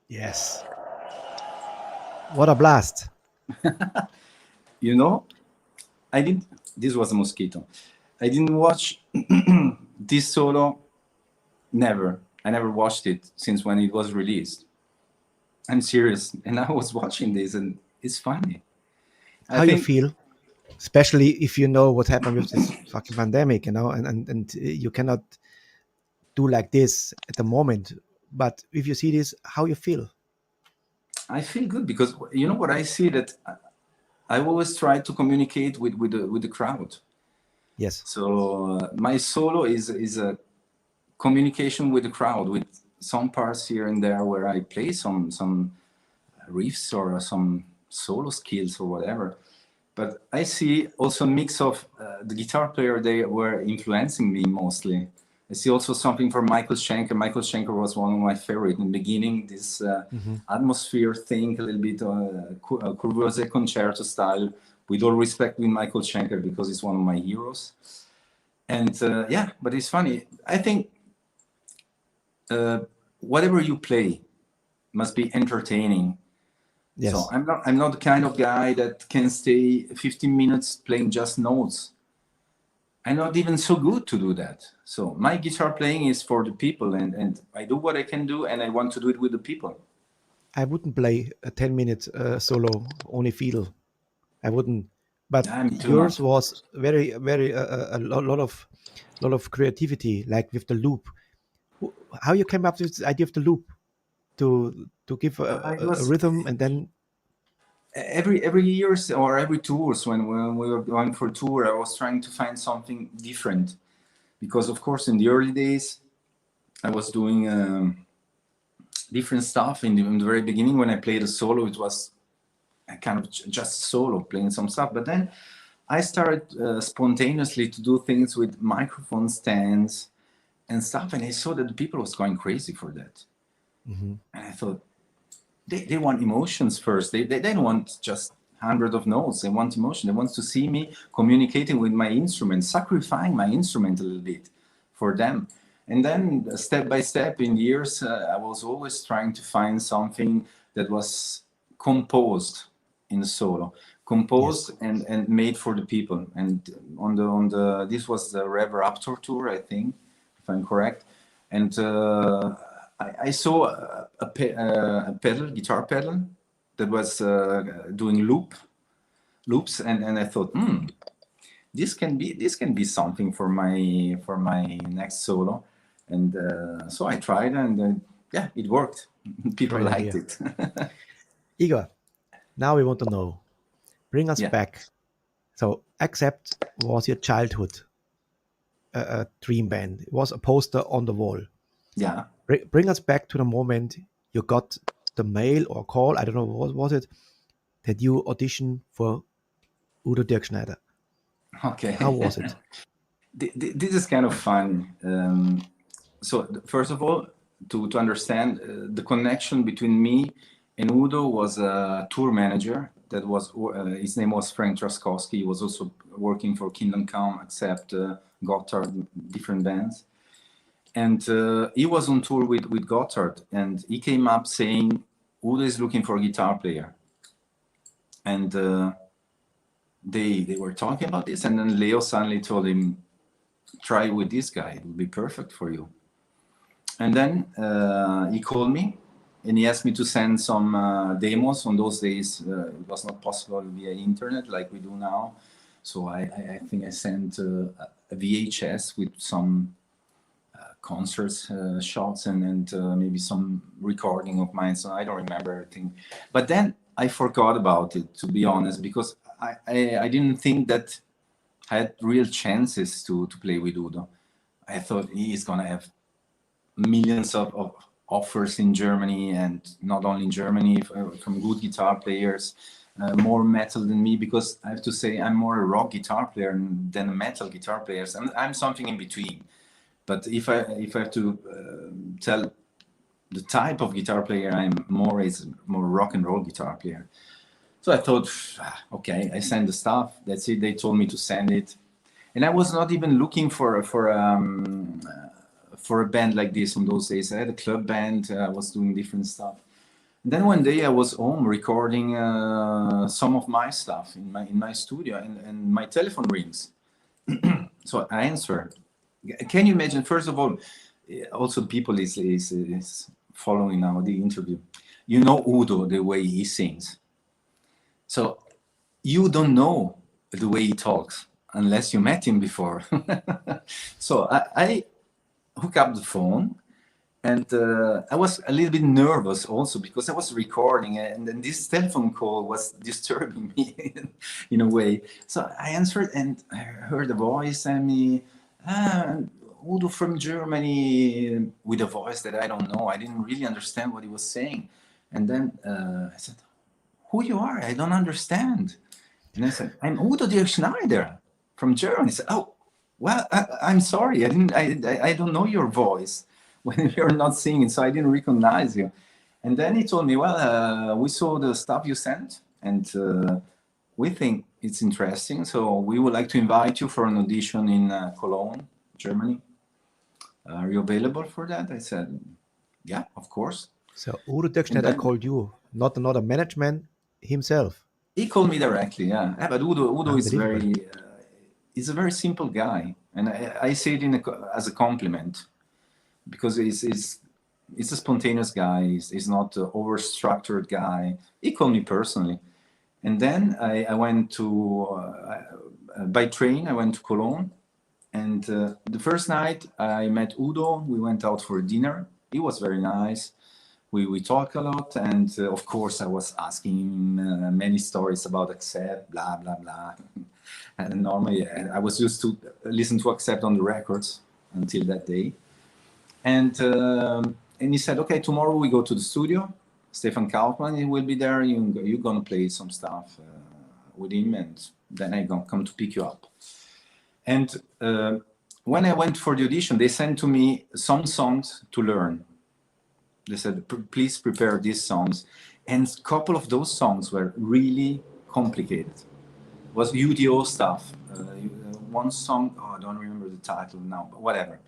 Yes. What a blast. You know, I didn't. This was a mosquito. I didn't watch this solo. Never. I never watched it since when it was released. I'm serious, and I was watching this, and it's funny. I How you think feel, especially if you know what happened with this fucking pandemic, and you cannot do like this at the moment. But if you see this, how you feel? I feel good because you know what I see that I always try to communicate with the crowd. Yes. So my solo is a communication with the crowd, with some parts here and there where I play some riffs or some solo skills or whatever. But I see also a mix of the guitar player, they were influencing me mostly. I see also something from Michael Schenker. Michael Schenker was one of my favorite in the beginning, this atmosphere thing, a little bit Courvoisier concerto style, with all respect with Michael Schenker because he's one of my heroes. And yeah, but it's funny. I think whatever you play must be entertaining. Yes. So I'm not the kind of guy that can stay 15 minutes playing just notes. I'm not even so good to do that. So my guitar playing is for the people, and I do what I can do, and I want to do it with the people. I wouldn't play a 10-minute solo, only fiddle. I wouldn't. But I'm too yours not. was very, very lot of creativity, like with the loop. How you came up with this idea of the loop to give I a was rhythm and then every years or every tours when we were going for a tour, I was trying to find something different because of course in the early days I was doing different stuff in the very beginning. When I played a solo, it was a kind of just solo playing some stuff, but then I started spontaneously to do things with microphone stands and stuff, and I saw that the people was going crazy for that. And I thought, they want emotions first. They don't want just hundreds of notes. They want emotion. They want to see me communicating with my instrument, sacrificing my instrument a little bit for them. And then step by step in years, I was always trying to find something that was composed in the solo, composed and made for the people. And on the this was the Rev Raptor tour, I think, if I'm correct. And I saw a pedal, guitar pedal, that was doing loops, and I thought, this can be something for my next solo, and so I tried, and yeah, it worked. People Great liked idea. it. Igor, now we want to know. Bring us Yeah. back. So, Accept was your childhood dream band. It was a poster on the wall. Yeah. Bring us back to the moment you got the mail or call, I don't know, what was it, that you auditioned for Udo Dirk Schneider. Okay. How was it? This is kind of fun. So first of all, to understand the connection between me and Udo was a tour manager that was his name was Frank Traskowski. He was also working for Kingdom Come, Accept, Gotthard, different bands. And he was on tour with Gotthard, and he came up saying, Udo is looking for a guitar player. And they were talking about this, and then Leo suddenly told him, try with this guy, it will be perfect for you. And then he called me, and he asked me to send some demos. On those days, it was not possible via internet like we do now. So I think I sent a VHS with some concerts shots and maybe some recording of mine. So I don't remember everything. But then I forgot about it, to be honest, because I didn't think that I had real chances to play with Udo. I thought he is going to have millions of offers in Germany, and not only in Germany, from good guitar players, more metal than me, because I have to say I'm more a rock guitar player than a metal guitar player. I'm something in between. But if I have to tell the type of guitar player I'm more, is more rock and roll guitar player. So I thought, okay, I send the stuff. That's it. They told me to send it, and I was not even looking for a band like this in those days. I had a club band. I was doing different stuff, Then one day I was home recording some of my stuff in my studio, and my telephone rings. So I answer. Can you imagine? First of all, also people is following now the interview. You know Udo, the way he sings. So you don't know the way he talks unless you met him before. So I hook up the phone. And I was a little bit nervous also because I was recording, and then this telephone call was disturbing me in a way. So I answered, and I heard a voice, and Udo from Germany, with a voice that I don't know. I didn't really understand what he was saying. And then I said, "Who you are? I don't understand." And I said, "I'm Udo Dirk Schneider from Germany." He said, "Oh, well, I'm sorry. I don't know your voice when you're not singing, so I didn't recognize you." And then he told me, "Well, we saw the stuff you sent, and we think it's interesting, so we would like to invite you for an audition in Cologne, Germany. Are you available for that?" I said, "Yeah, of course." So Udo Dirk Schneider called you, not another management, himself. He called me directly, yeah. But Udo is Unbelievable. he's a very simple guy, and I say it as a compliment, because he's a spontaneous guy. He's not an over-structured guy. He called me personally. And then I went to, by train, I went to Cologne. And the first night I met Udo. We went out for dinner. He was very nice. We talked a lot. And of course, I was asking him many stories about Accept, blah, blah, blah. And normally I was used to listen to Accept on the records until that day. And he said, "Okay, tomorrow we go to the studio. Stefan Kaufmann, he will be there. You're going to play some stuff with him, and then I'm going to come to pick you up." And when I went for the audition, they sent to me some songs to learn. They said, "Please prepare these songs." And a couple of those songs were really complicated. It was UDO stuff. One song, I don't remember the title now, but whatever.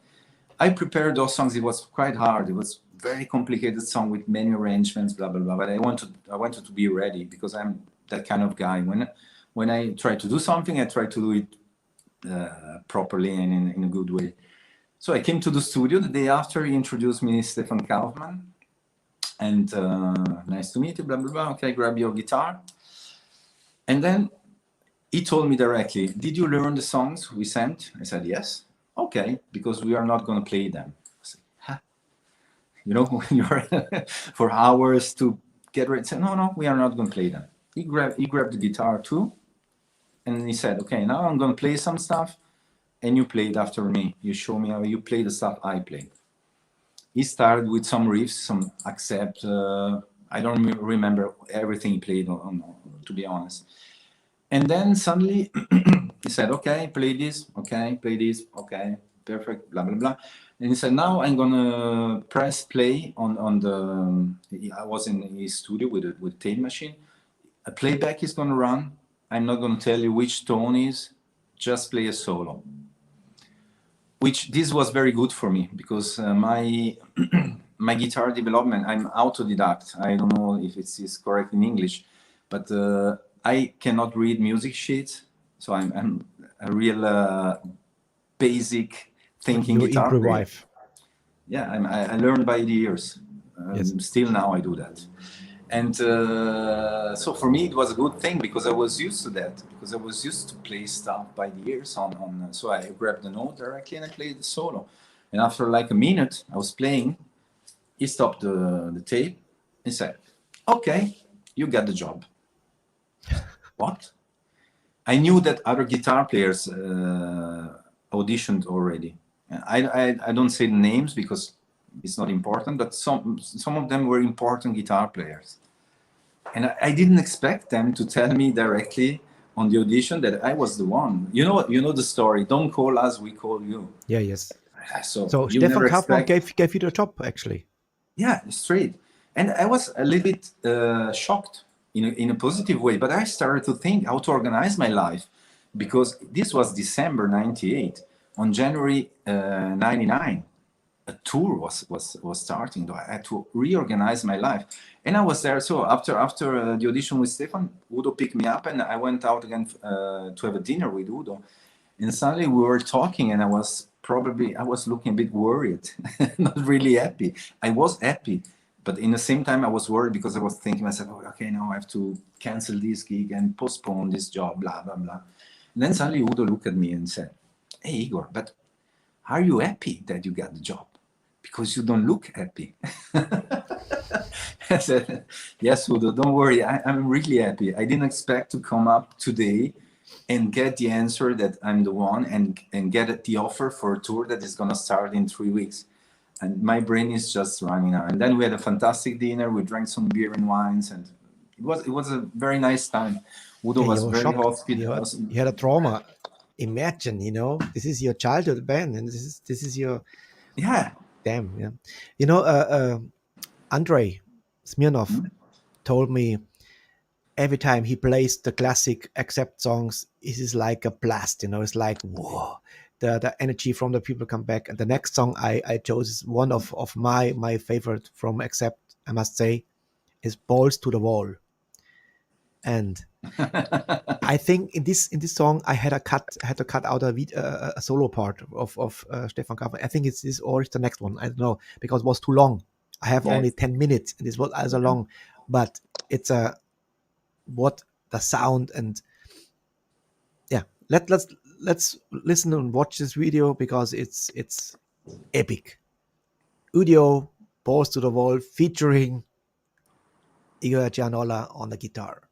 I prepared those songs. It was quite hard. It was very complicated song with many arrangements, blah, blah, blah. But I wanted to be ready, because I'm that kind of guy. When I try to do something, I try to do it properly and in a good way. So I came to the studio the day after. He introduced me, Stefan Kaufmann. And "Nice to meet you, blah, blah, blah. Okay, grab your guitar." And then he told me directly, "Did you learn the songs we sent?" I said, "Yes." "Okay, because we are not going to play them." I said, "Huh?" You know, when you're for hours to get ready. Said, No, we are not going to play them. He grabbed the guitar too. And he said, "Okay, now I'm going to play some stuff, and you play it after me. You show me how you play the stuff I play." He started with some riffs, some Accept. I don't remember everything he played on, to be honest. And then suddenly he said, "Okay, play this. Okay, play this. Okay, perfect, blah, blah, blah." And he said, "Now I'm going to press play on the..." I was in his studio with tape machine. A playback is going to run. I'm not going to tell you which tone is. Just play a solo. Which this was very good for me, because my guitar development, I'm autodidact. I don't know if it's correct in English, but I cannot read music sheets. So I'm a real basic thinking guitar player. Yeah, I learned by the ears. Yes. Still now I do that. And so for me it was a good thing, because I was used to that, because I was used to play stuff by the ears so I grabbed the note directly and I played the solo. And after like a minute I was playing, he stopped the tape and said, "Okay, you got the job." What? I knew that other guitar players auditioned already. I don't say the names because it's not important, but some of them were important guitar players. And I didn't expect them to tell me directly on the audition that I was the one. You know the story. Don't call us, we call you. Yeah, yes. So Stefan Kaufmann gave you the job, actually. Yeah, straight. And I was a little bit shocked in a positive way, but I started to think how to organize my life, because this was December 98. On January 99, a tour was starting. Though I had to reorganize my life, and I was there. So after the audition with Stefan, Udo picked me up, and I went out again to have a dinner with Udo. And suddenly we were talking, and I was looking a bit worried, not really happy. I was happy, but in the same time I was worried because I was thinking myself, oh, okay, now I have to cancel this gig and postpone this job, blah blah blah. And then suddenly Udo looked at me and said, "Hey Igor, but are you happy that you got the job? Because you don't look happy." I said, "Yes, Udo, don't worry. I'm really happy. I didn't expect to come up today and get the answer that I'm the one and get the offer for a tour that is going to start in 3 weeks. And my brain is just running now." And then we had a fantastic dinner. We drank some beer and wines, and it was a very nice time. Udo was very hospitable. You had a trauma. Imagine, this is your childhood band, and this is your damn, yeah. Andrei Smirnov told me every time he plays the classic Accept songs, it is like a blast. It's like, whoa, the energy from the people come back. And the next song I chose is one of my favorite from Accept, I must say, is Balls to the Wall. And I think in this song I had to cut out a solo part of Stefan Kaufmann. I think it's this or it's the next one. I don't know, because it was too long. I have only 10 minutes, and this was also long, but it's what the sound, and let's listen and watch this video because it's epic. Udo, Balls to the Wall, featuring Jgor Gianola on the guitar.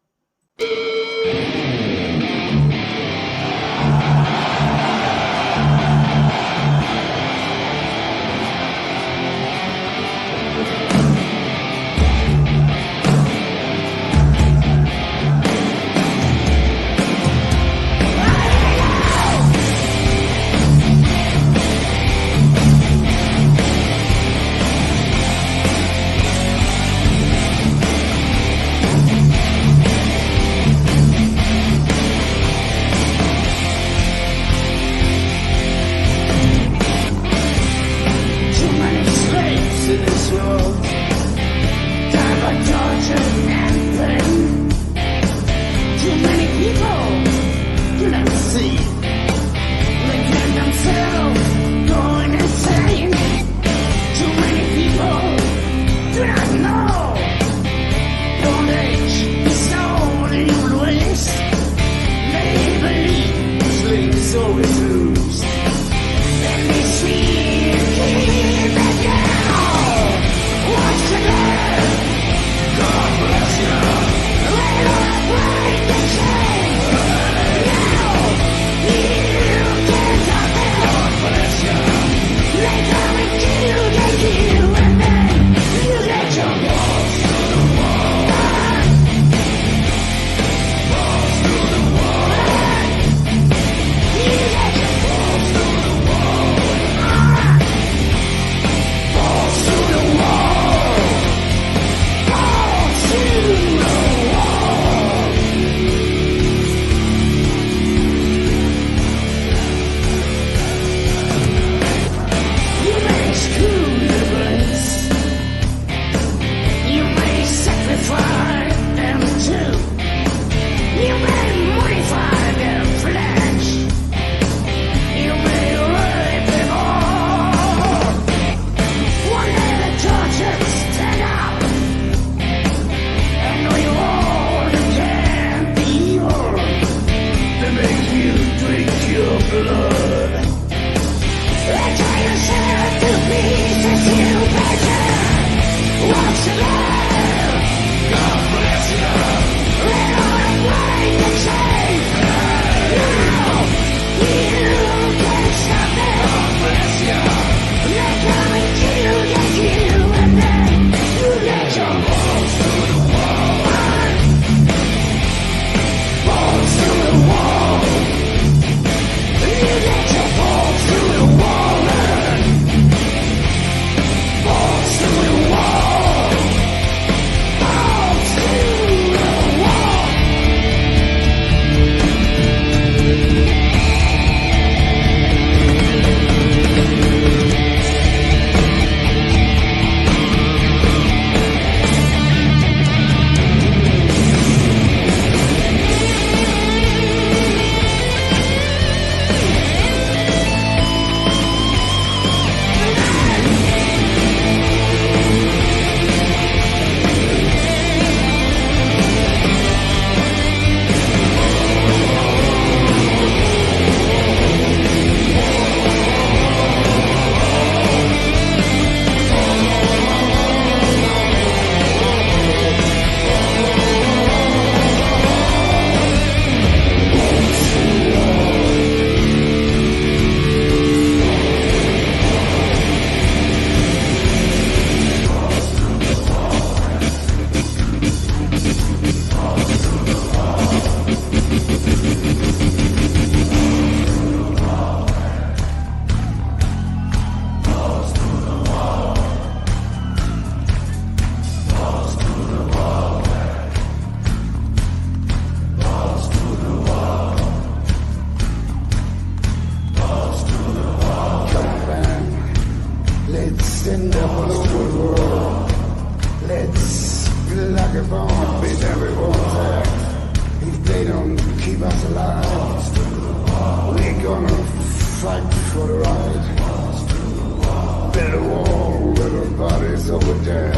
falls over dead.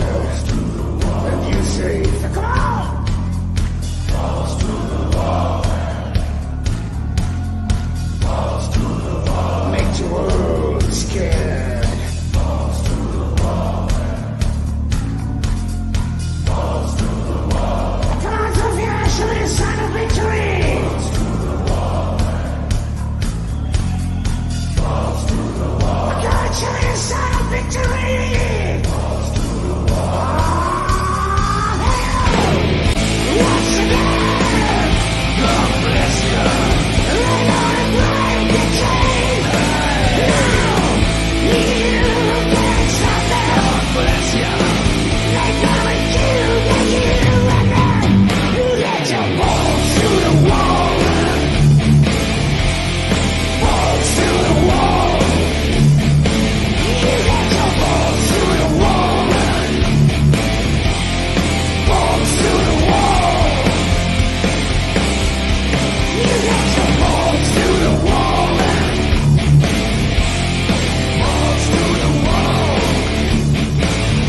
And you say, come on! Falls to the wall. Falls to the wall. Make the world scared. Falls to the wall. Falls to the wall. Come on, Sophia, show me the sign of victory! Falls to the wall. Falls to the wall. God, show me the sign of victory! Falls to the wall. Once again, God bless you. Lay down and break the chain. Now, you can't stop them. God bless you. They come and kill you and then you let your balls to the wall. Balls to the wall. You let your balls to the wall. Balls to the wall. You let your balls to the wall. Balls to the wall.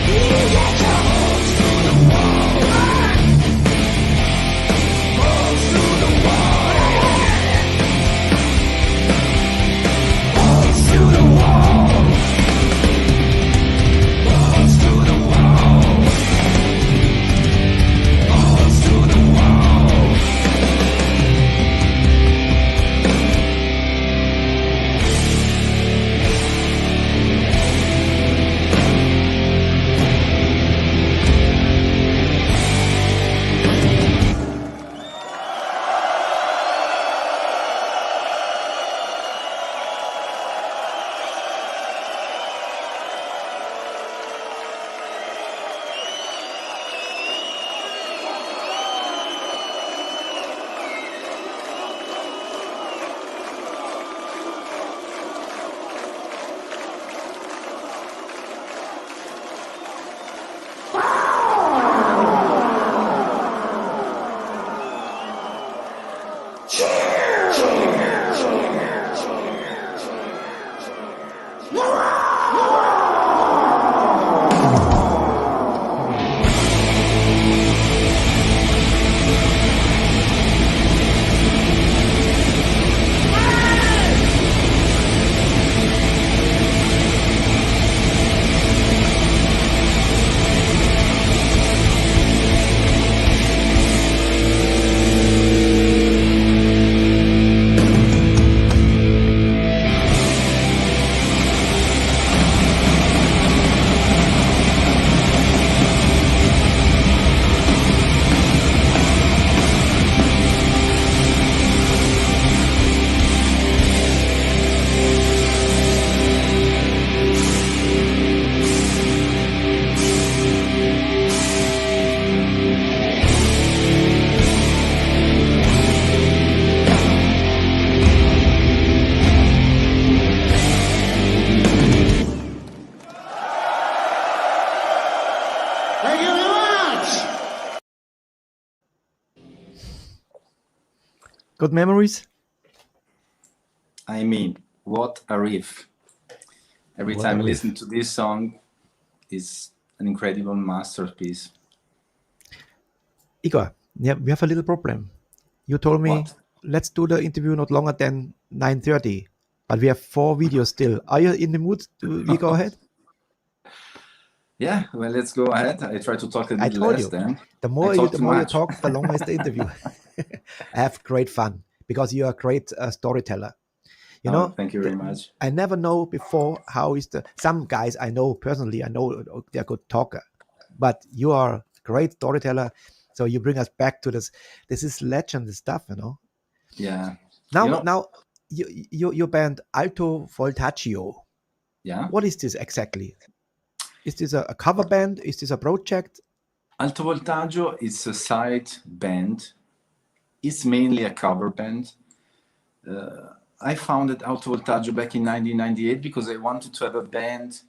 You let your balls to the wall. Balls to the wall. Balls to the wall. Balls to the wall. Balls to the wall. Thank you very much! Good memories? I mean, what a riff. Every What time a I riff. listen to this song, it's an incredible masterpiece. Igor, yeah, we have a little problem. You told me, What? let's do the interview not longer than 9:30, but we have 4 videos still. Are you in the mood? Do we go ahead? Yeah, well, let's go ahead. I try to talk a I bit told less you, then. the more I you talk the too more you much. talk, the longer is the interview. I have great fun because you are a great storyteller. You know, Thank you very much. I never know before how is some guys I know personally, I know they're good talker, but you are a great storyteller. So you bring us back to this. This is legend stuff, you know. Yeah. Now, your band Alto Voltaggio. Yeah. What is this exactly? Is this a cover band? Is this a project? Alto Voltaggio is a side band. It's mainly a cover band. I founded Alto Voltaggio back in 1998 because I wanted to have a band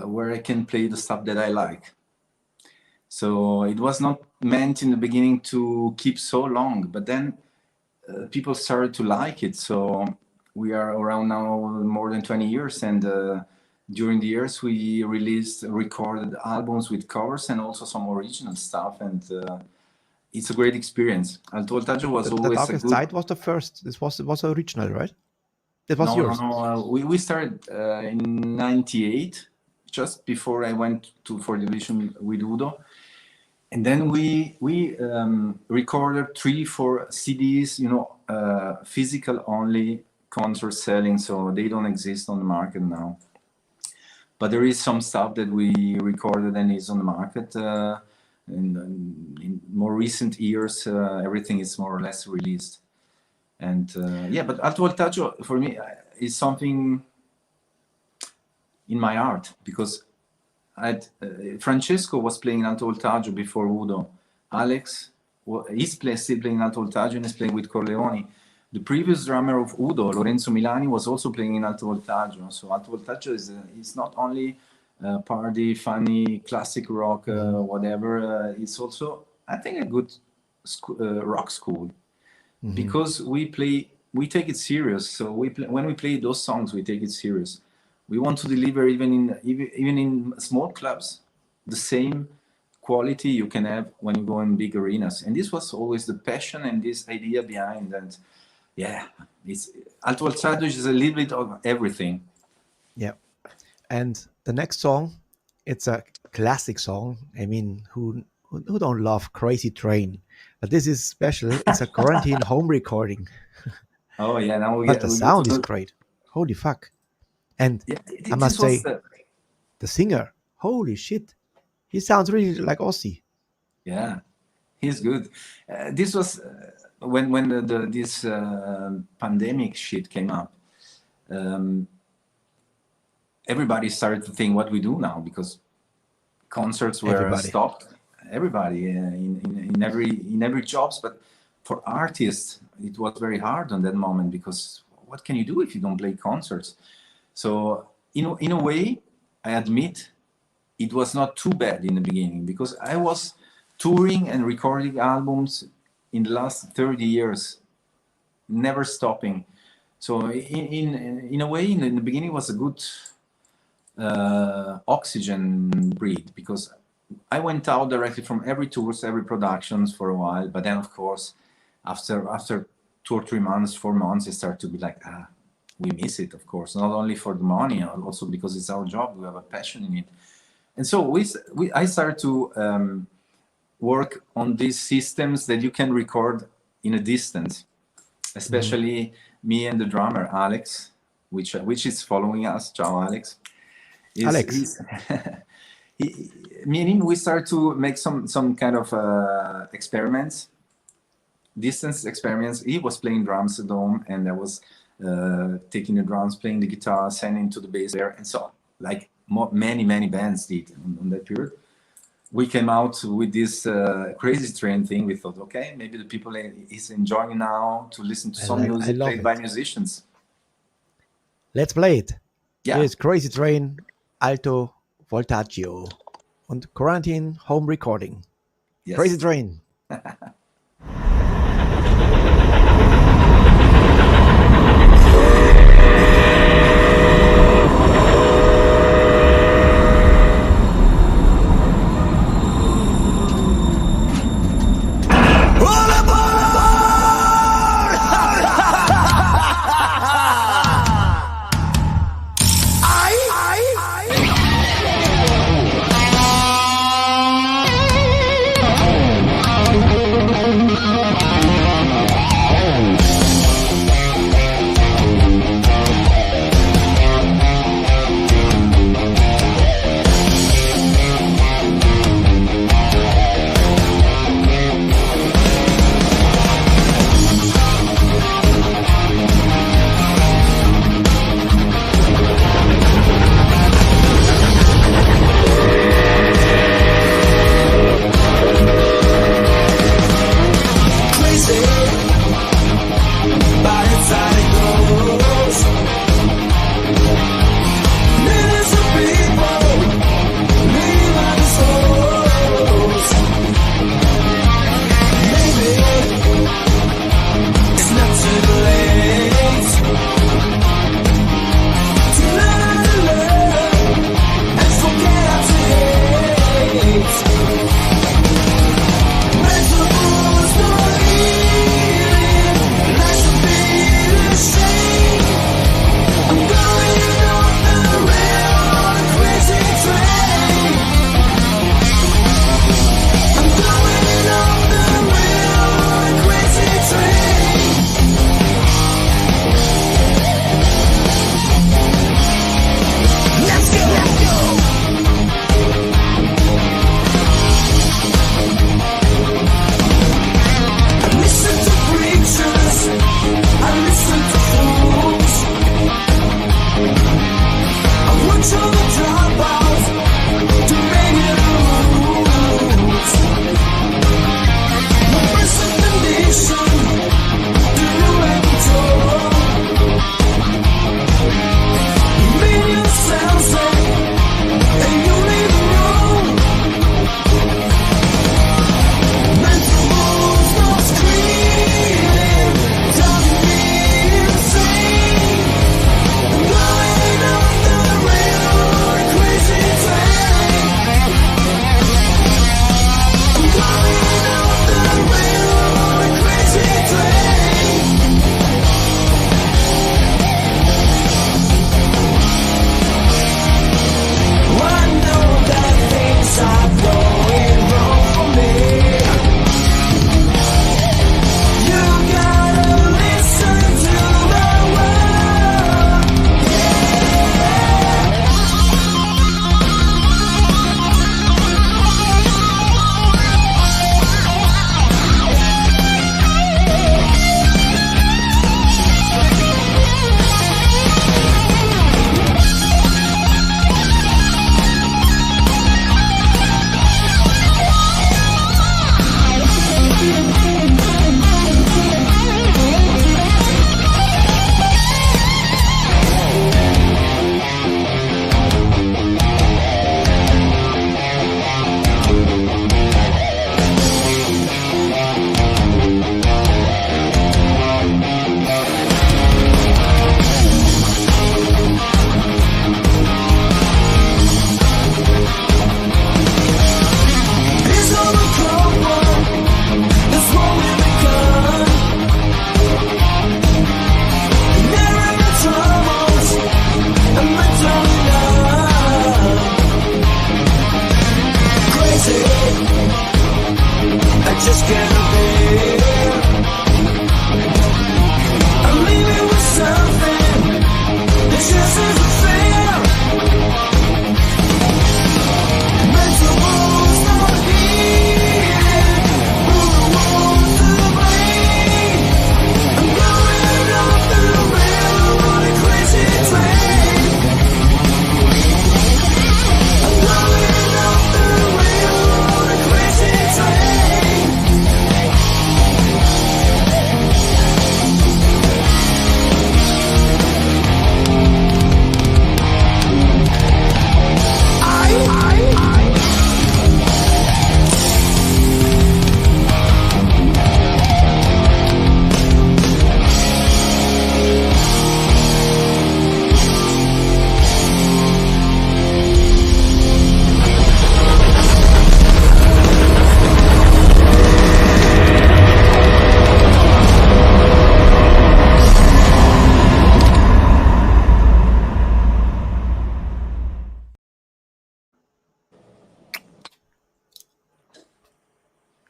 where I can play the stuff that I like. So it was not meant in the beginning to keep so long, but then people started to like it. So we are around now more than 20 years, and during the years we recorded albums with covers and also some original stuff, and it's a great experience. Alto Voltaggio was The always a Darkest good... Side was the first. This was original, right? That was yours. We started in '98, just before I went to for division with Udo, and then we recorded 3-4 CDs, physical only, concert selling, so they don't exist on the market now. But there is some stuff that we recorded and is on the market. In more recent years, everything is more or less released. And but Alto Voltaggio for me is something in my art, because Francesco was playing Alto Voltaggio before Udo. Alex is still playing Alto Voltaggio and is playing with Corleone. The previous drummer of Udo, Lorenzo Milani, was also playing in Alto Voltaggio. So Alto Voltaggio is not only party, funny, classic rock, whatever. It's also, I think, a good rock school, because we take it serious. So when we play those songs, we take it serious. We want to deliver even in small clubs the same quality you can have when you go in big arenas. And this was always the passion and this idea behind. And it's Alto Voltaggio is a little bit of everything. Yeah. And the next song, it's a classic song. I mean, who don't love Crazy Train? But this is special. It's a quarantine home recording. Oh yeah, now But the sound is great. Holy fuck. And I must say, the singer, holy shit, he sounds really like Ozzy. Yeah, he's good. This was when this pandemic shit came up. Everybody started to think what we do now, because concerts were stopped. Everybody in every jobs, but for artists it was very hard on that moment, because what can you do if you don't play concerts? So in a way, I admit it was not too bad in the beginning, because I was touring and recording albums in the last 30 years, never stopping. So in a way, in the beginning, was a good oxygen breathe, because I went out directly from every tours, every productions for a while. But then, of course, after 2 or 3 months, 4 months, I start to be like, we miss it, of course, not only for the money, also because it's our job. We have a passion in it. And so I started to work on these systems that you can record in a distance, especially me and the drummer, Alex, which is following us. Ciao, Alex. Me and him, we started to make some kind of experiments, distance experiments. He was playing drums at home, and I was taking the drums, playing the guitar, sending to the bass there, and so like many bands did on that period. We came out with this Crazy Train thing. We thought, okay, maybe the people is enjoying now to listen to some music played by musicians. Let's play it. Yeah. Here's Crazy Train, Alto Voltaggio und Quarantine Home Recording. Yes. Crazy Train.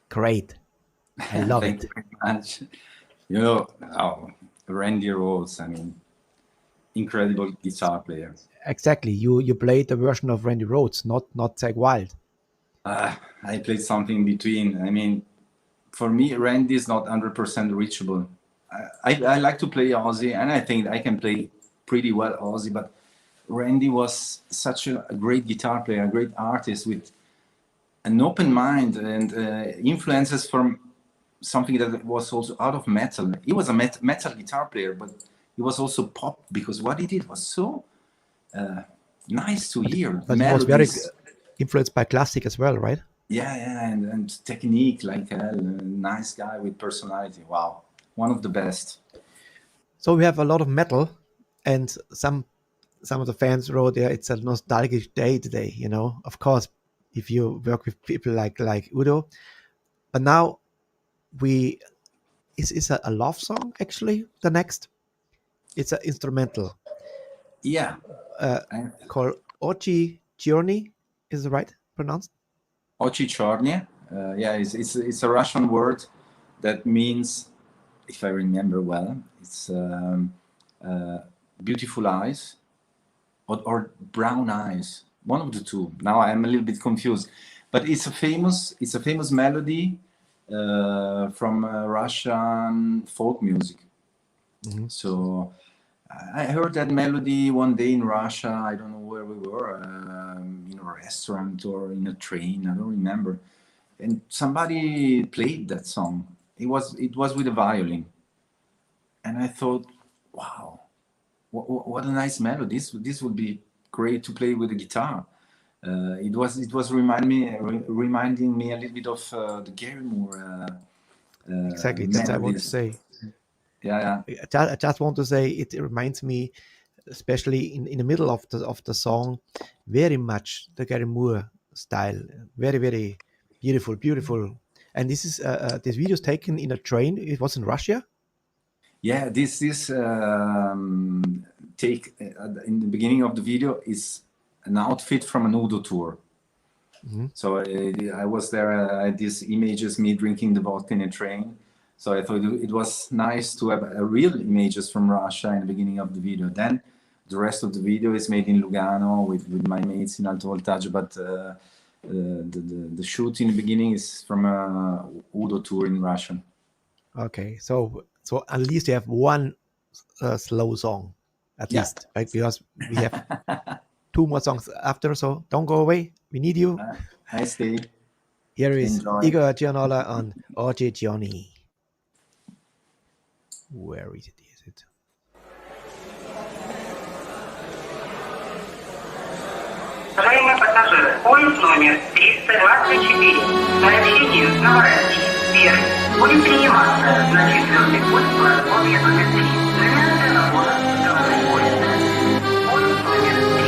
Great. I love Thank it. you very much. You know, Randy Rhoads, I mean, incredible guitar player. Exactly. You played the version of Randy Rhoads, not Zach Wild. I played something in between. I mean, for me, Randy is not 100% reachable. I like to play Ozzy, and I think I can play pretty well Ozzy, but Randy was such a great guitar player, a great artist with an open mind and influences from something that was also out of metal. He was a metal guitar player, but he was also pop, because what he did was so nice to hear. But he was very influenced by classic as well, right? Yeah, and technique like hell. A nice guy with personality. Wow, one of the best. So we have a lot of metal, and some of the fans wrote, "Yeah, it's a nostalgic day today." You know, of course, if you work with people like Udo, but now is a love song actually the next. It's an instrumental. Yeah. Called Ochi Giorni, is it right pronounced? Ochi Chorny. Yeah, it's a Russian word that means, if I remember well, it's beautiful eyes or brown eyes. One of the two. Now I'm a little bit confused, but it's a famous melody from Russian folk music. Mm-hmm. So I heard that melody one day in Russia. I don't know where we were, in a restaurant or in a train. I don't remember. And somebody played that song. It was with a violin, and I thought, wow, what a nice melody. This would be great to play with a guitar. It was reminding me a little bit of the Gary Moore. Exactly, that's what I want to say. Yeah. I just want to say it reminds me, especially in the middle of the song, very much the Gary Moore style. Very, very beautiful. And this is this video is taken in a train. It was in Russia. Yeah, this take in the beginning of the video is an outfit from an Udo tour. Mm-hmm. So I was there. I had these images me drinking the vodka in a train. So I thought it was nice to have real images from Russia in the beginning of the video. Then the rest of the video is made in Lugano with my mates in Alto Voltaggio, but the shoot in the beginning is from a Udo tour in Russian. Okay, so at least you have one slow song, at least, right? Because we have 2 more songs after, so don't go away. We need you. I stay. Here is Jgor Gianola on Ochi Giorni. Where is it? Уважаемые пассажиры, поезд номер 324. Сообщение новорожденный. Первый. Будет приниматься на 4-й путь платформе номер 3. Временная работа. Главный поезд. Поезд номер 324.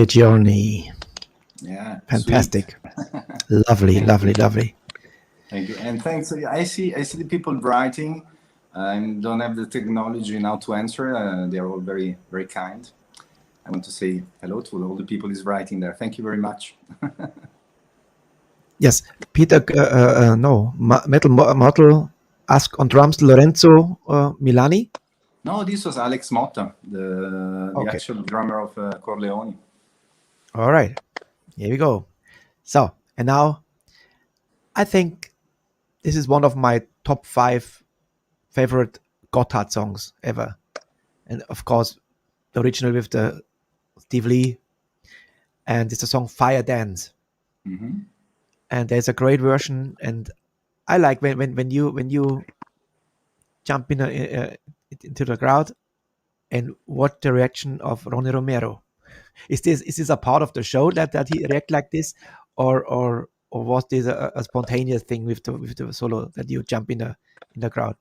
Giorni. Yeah, Fantastic. sweet. Lovely, lovely, lovely. Thank you, and thanks. I see the people writing. I don't have the technology now to answer. They are all very, very kind. I want to say hello to all the people who's writing there. Thank you very much. Yes, Peter, Metal Model ask on drums Lorenzo Milani. No, this was Alex Motta, the Okay. actual drummer of Corleone. All right, here we go. So, and now I think this is one of my top 5 favorite Gotthard songs ever. And of course, the original with the Steve Lee. And it's the song Fire Dance. Mm-hmm. And there's a great version. And I like when you jump into the crowd and watch the reaction of Ronnie Romero. Is this a part of the show that he react like this, or was this a spontaneous thing with the solo that you jump in the crowd?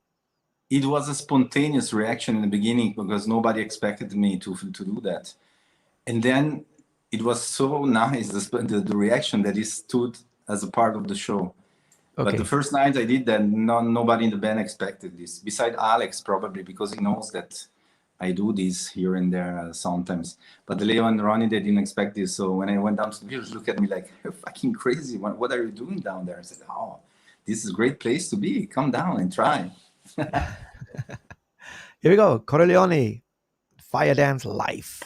It was a spontaneous reaction in the beginning because nobody expected me to do that, and then it was so nice the reaction that it stood as a part of the show. Okay. But the first night I did that, nobody in the band expected this. Besides Alex, probably because he knows that I do this here and there sometimes. But Leo and Ronnie, they didn't expect this. So when I went down to the village, look at me like, you're fucking crazy. What are you doing down there? I said, oh, this is a great place to be. Come down and try. Here we go. Corleone, Fire Dance live.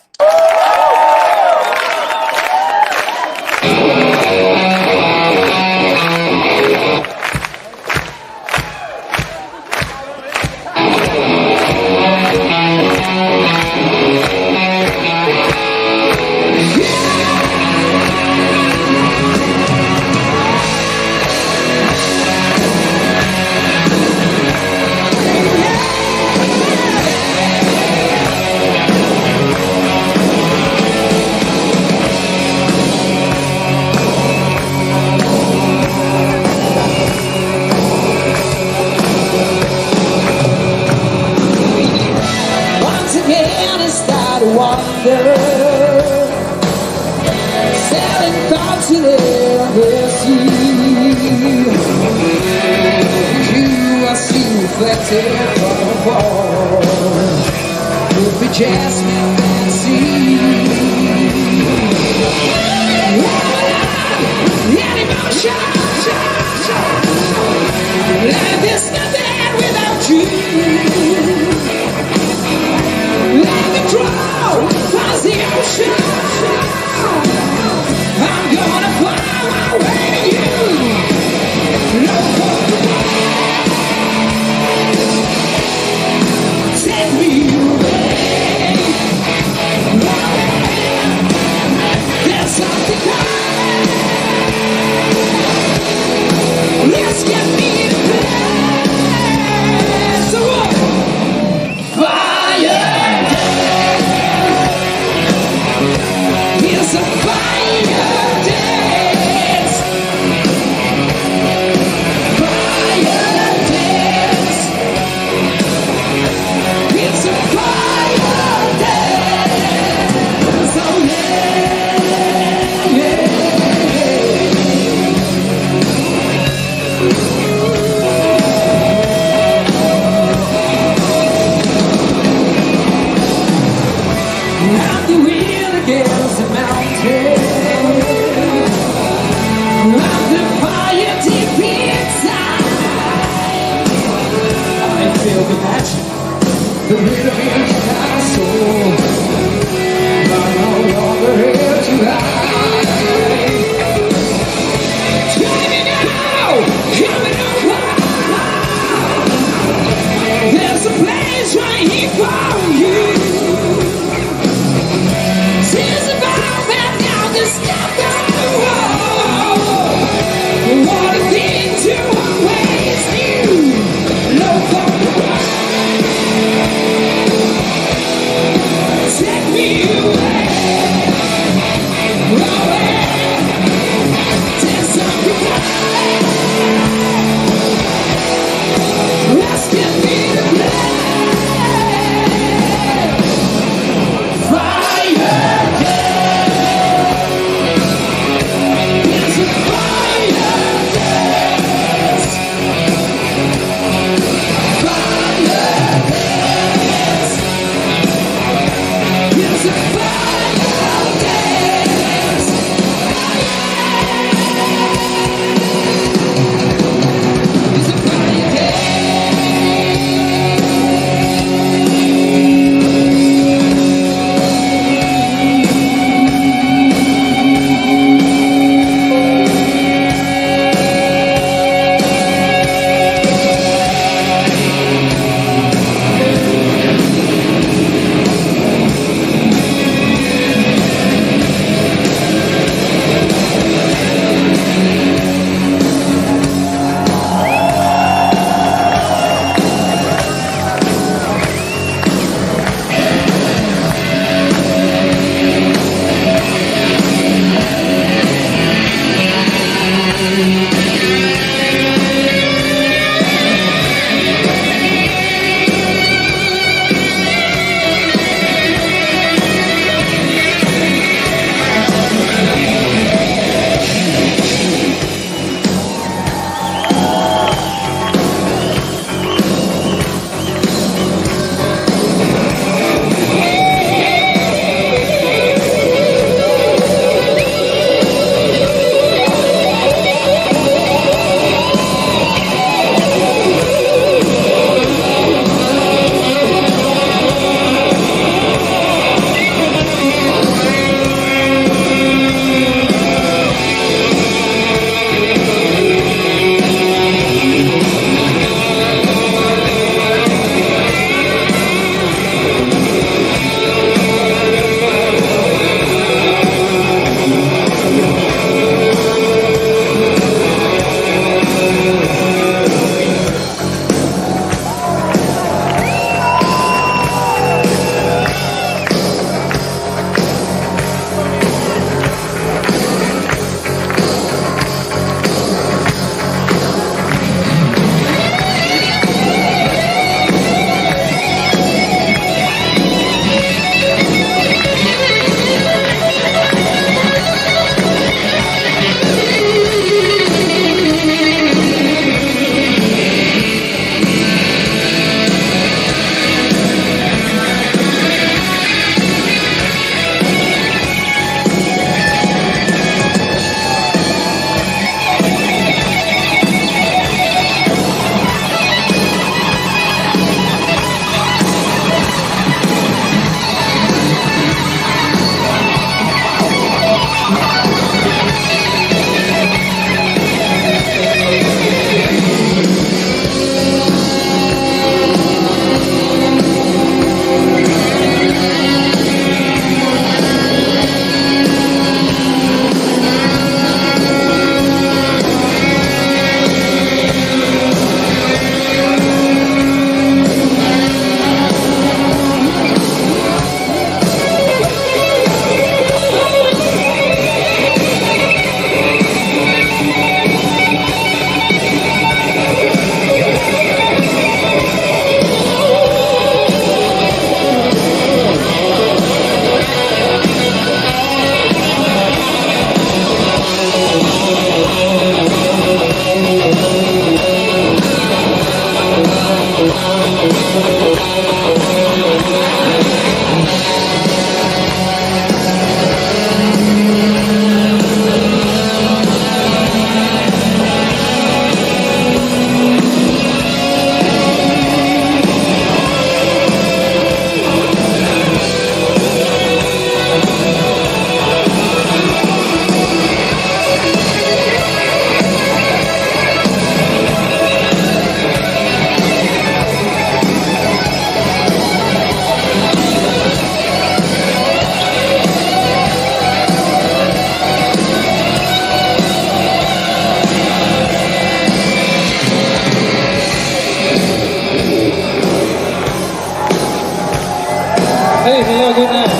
Hey, hello, good night.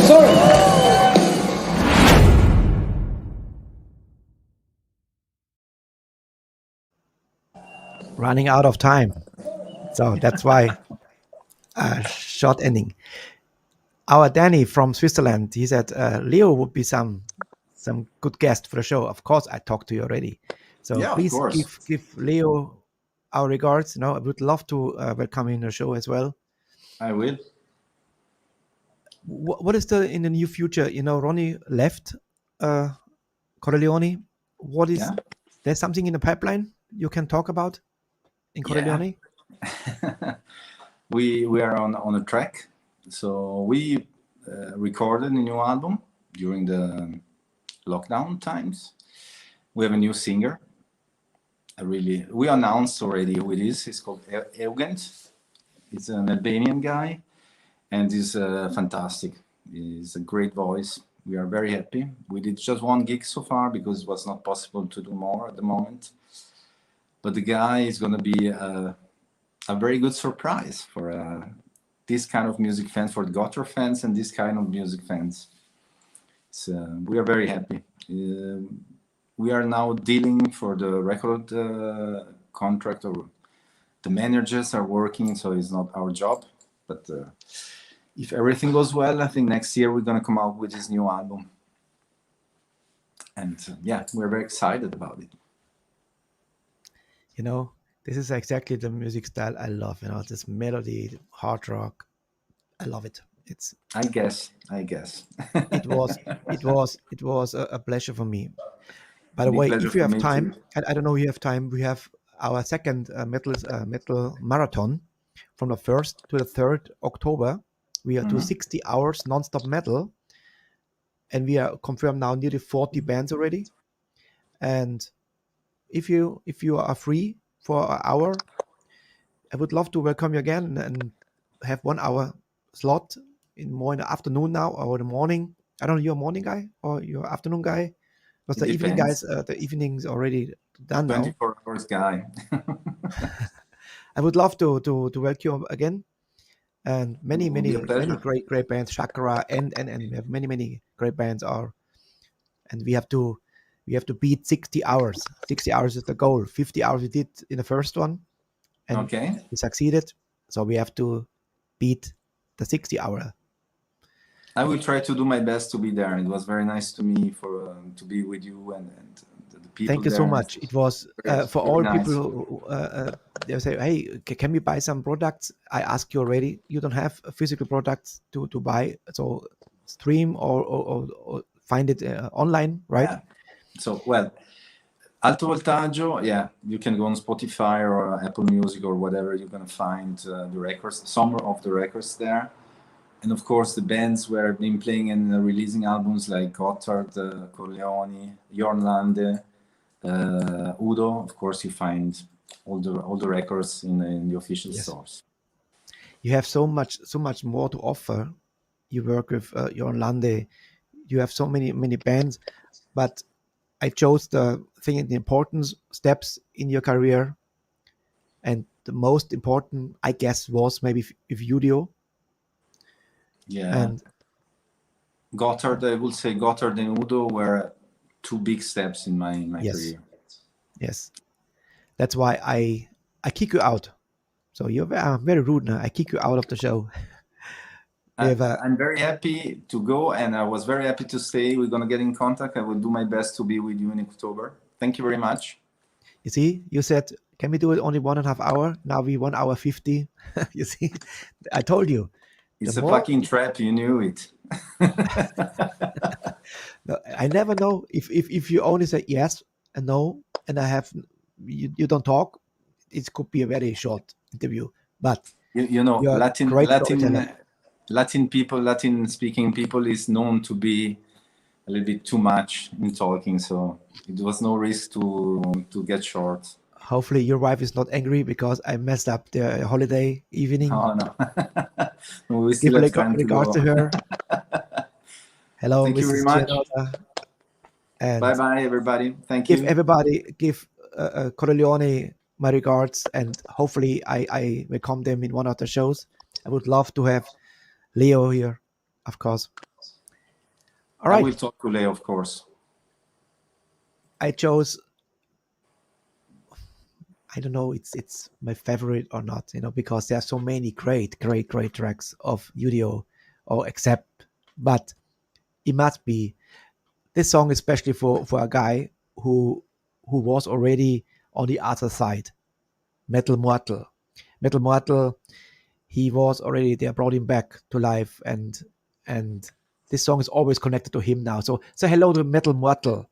Sorry. Running out of time. So that's why short ending. Our Danny from Switzerland, he said Leo would be some good guest for the show. Of course, I talked to you already. So Yeah, of please course. give Leo our regards. I would love to welcome him in the show as well. I will. What is in the near future? Ronnie left Corleone. What is Yeah. there's something in the pipeline you can talk about in Corleone? We are on a track. So we recorded a new album during the lockdown times. We have a new singer. We announced already who it is. He's called Eugent. He's an Albanian guy, and he's fantastic. He's a great voice. We are very happy. We did just one gig so far because it was not possible to do more at the moment. But the guy is going to be a very good surprise for this kind of music fans, for the Gotthard fans and this kind of music fans. So we are very happy. We are now dealing for the record contract, or the managers are working, so it's not our job. But if everything goes well, I think next year we're going to come out with this new album. And we're very excited about it. This is exactly the music style I love. This melody, hard rock. I love it. I guess. It was a pleasure for me. By the Big way, pleasure if you for have me time, too. I don't know if you have time, we have our second metal marathon from the 1st to the 3rd October. We are do 60 hours non-stop metal, and we are confirmed now nearly 40 bands already. And if you are free for an hour, I would love to welcome you again and have 1 hour slot more in the afternoon now or the morning. I don't know, you're a morning guy or you're afternoon guy? Because It the evening depends. guys, the evening's already done now. 24 hours guy. I would love to welcome you again, and many It will be a pleasure. great bands, Chakra, and we have many great bands and we have to beat 60 hours. 60 hours is the goal. 50 hours we did in the first one, and Okay. we succeeded. So we have to beat the 60 hour. I will try to do my best to be there. It was very nice to me to be with you and the people. Thank you there. so much. It was for very all nice. people who they say, hey, can we buy some products? I asked you already. You don't have physical products to buy, so stream or find it online, right? Yeah. So, Alto Voltaggio, you can go on Spotify or Apple Music or whatever. You're going to find the records, some of the records there. And of course, the bands where I've been playing and releasing albums like Gotthard, Corleone, Jornlande, Udo. Of course, you find all the records in the official stores. You have so much more to offer. You work with Jornlande. You have so many bands, but I chose the important steps in your career, and the most important, I guess, was maybe with Udo. Yeah. And Gotthard, I would say Gotthard and Udo were two big steps in my career. Yes. That's why I kick you out. So you're very rude now. I kick you out of the show. I'm very happy to go, and I was very happy to stay. We're going to get in contact. I will do my best to be with you in October. Thank you very much. You see, you said, can we do it only 1.5 hours? Now we 1 hour 50. You see, I told you. It's a fucking trap. You knew it. No, I never know if you only say yes and no, and you don't talk. It could be a very short interview. But you know, Latin people, Latin speaking people is known to be a little bit too much in talking, so it was no risk to get short. Hopefully your wife is not angry because I messed up the holiday evening. Oh no. We Give regards to her. Hello, thank Mrs. you very much. And bye everybody. Thank you. Give Corleone my regards, and hopefully I welcome them in one of the shows. I would love to have Leo here, of course. All I right. will talk to Leo, of course. I chose, I don't know it's my favorite or not, because there are so many great tracks of Udio or Accept, but it must be this song, especially for a guy who was already on the other side. Metal Mortal, he was already there, brought him back to life, and this song is always connected to him now. So say hello to Metal Mortal.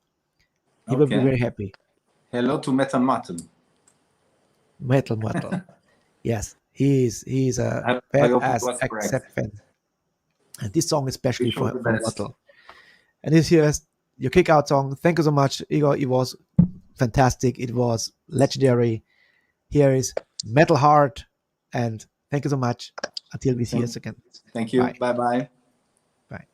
He will be very happy. Hello to Metal Mortal. Metal Mortal. Yes, he's a I hope it badass was correct. Accept fan. And this song especially Wish you all for the best. Mortal. And this here is your kick out song. Thank you so much, Igor. It was fantastic. It was legendary. Here is Metal Heart, and thank you so much. Until we see us again. Thank you. Bye. Bye-bye. Bye.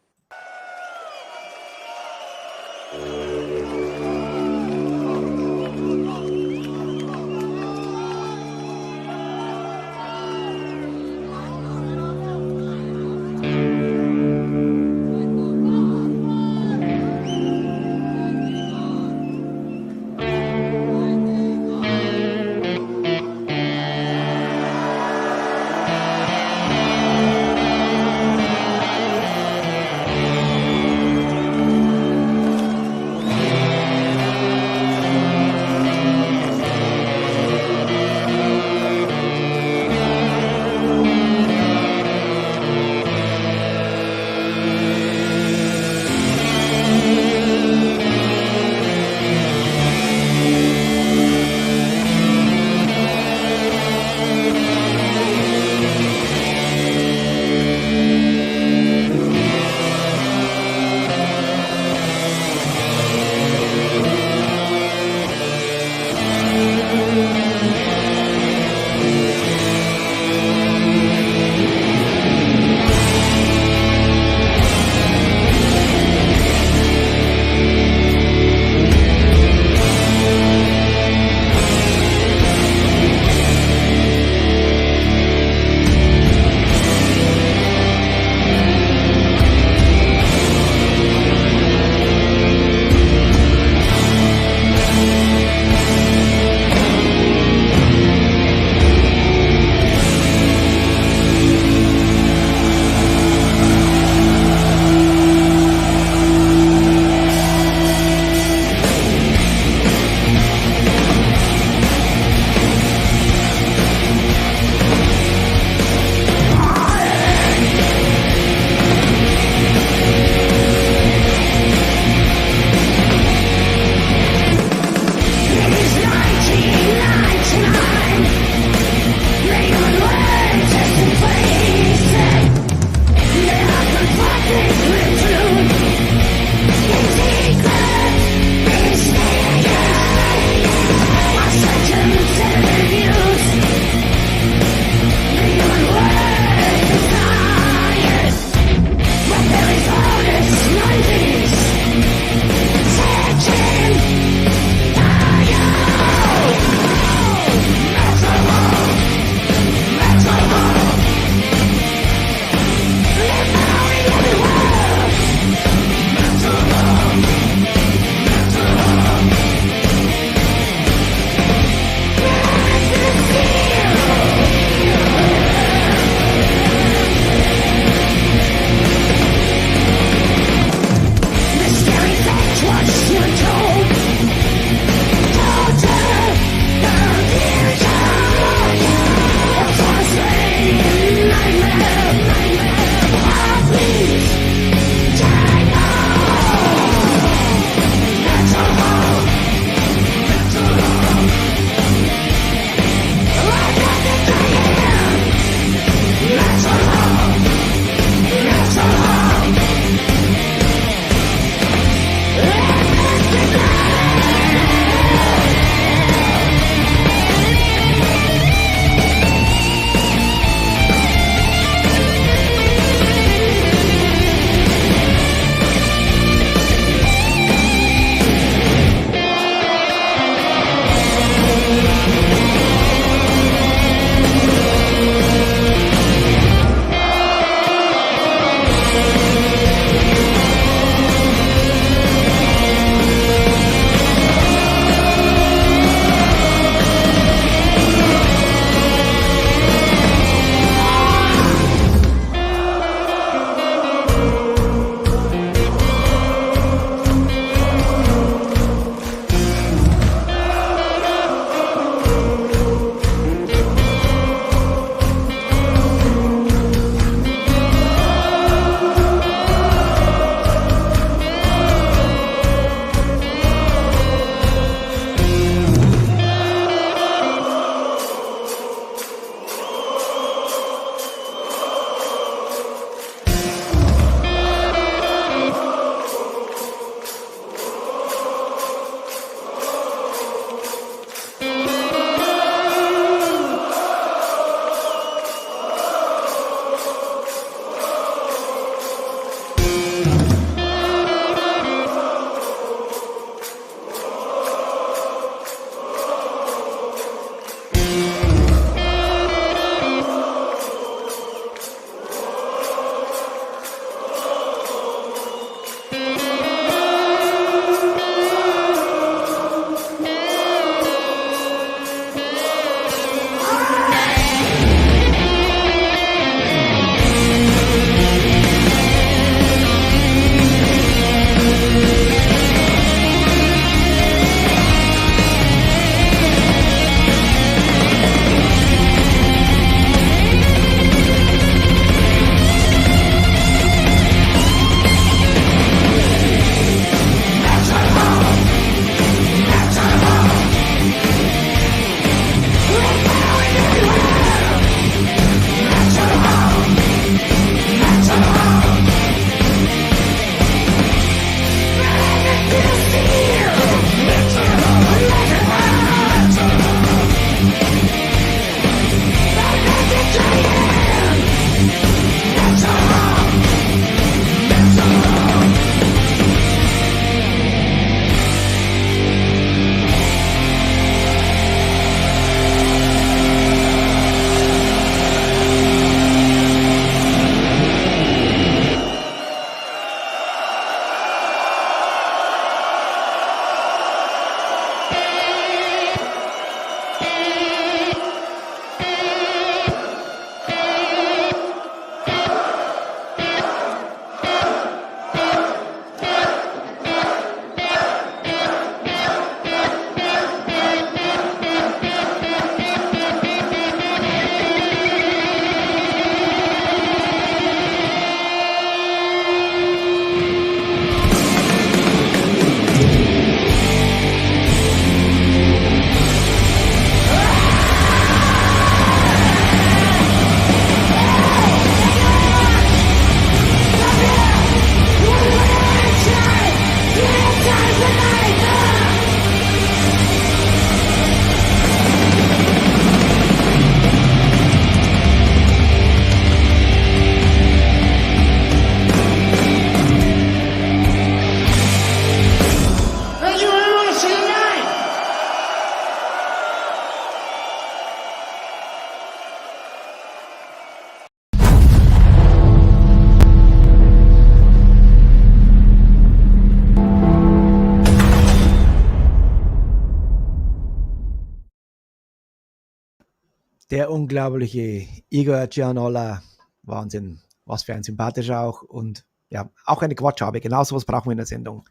Der unglaubliche Jgor Gianola. Wahnsinn. Was für ein sympathischer auch. Und ja, auch eine Quatschhabe. Genau sowas brauchen wir in der Sendung.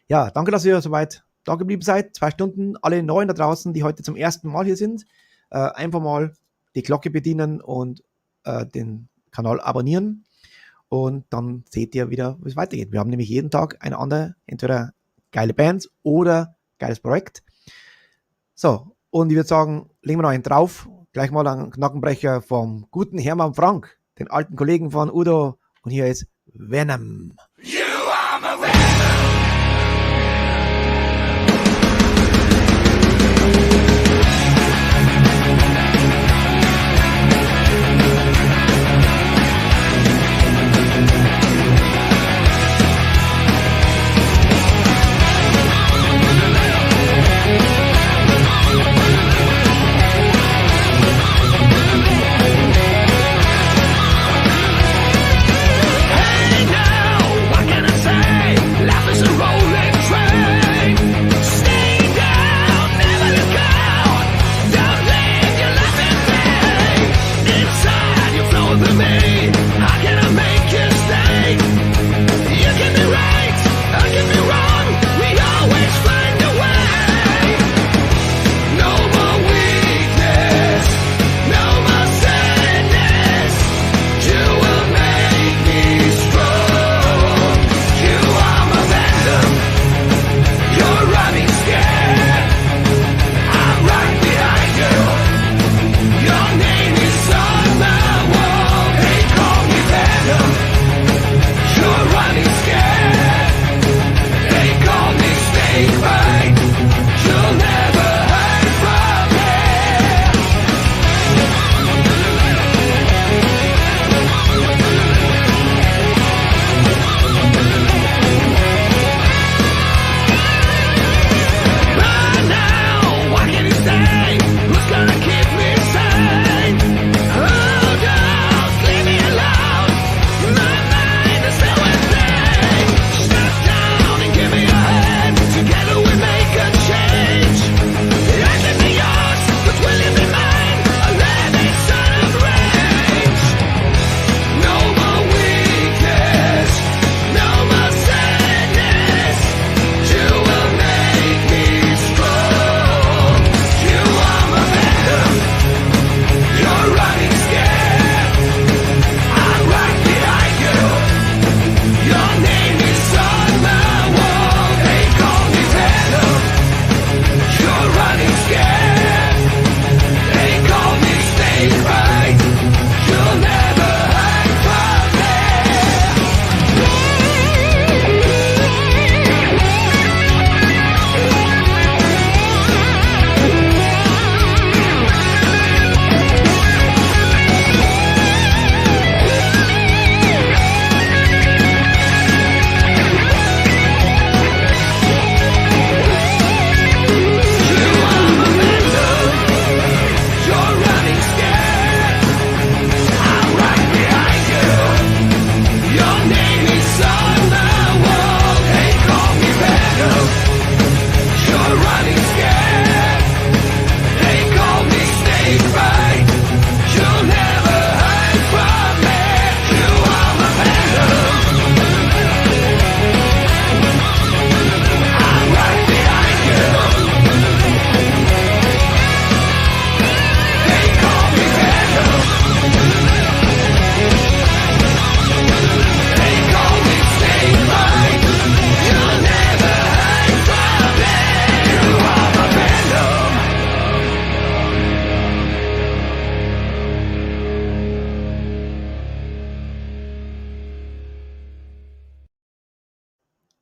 Ja, danke, dass ihr soweit da geblieben seid. 2 Stunden. Alle Neuen da draußen, die heute zum ersten Mal hier sind, einfach mal die Glocke bedienen und den Kanal abonnieren. Und dann seht ihr wieder, wie es weitergeht. Wir haben nämlich jeden Tag eine andere, entweder geile Bands oder geiles Projekt. So, und ich würde sagen, legen wir noch einen drauf. Gleich mal einen Knackenbrecher vom guten Hermann Frank, den alten Kollegen von Udo. Und hier ist Venom. You are my venom.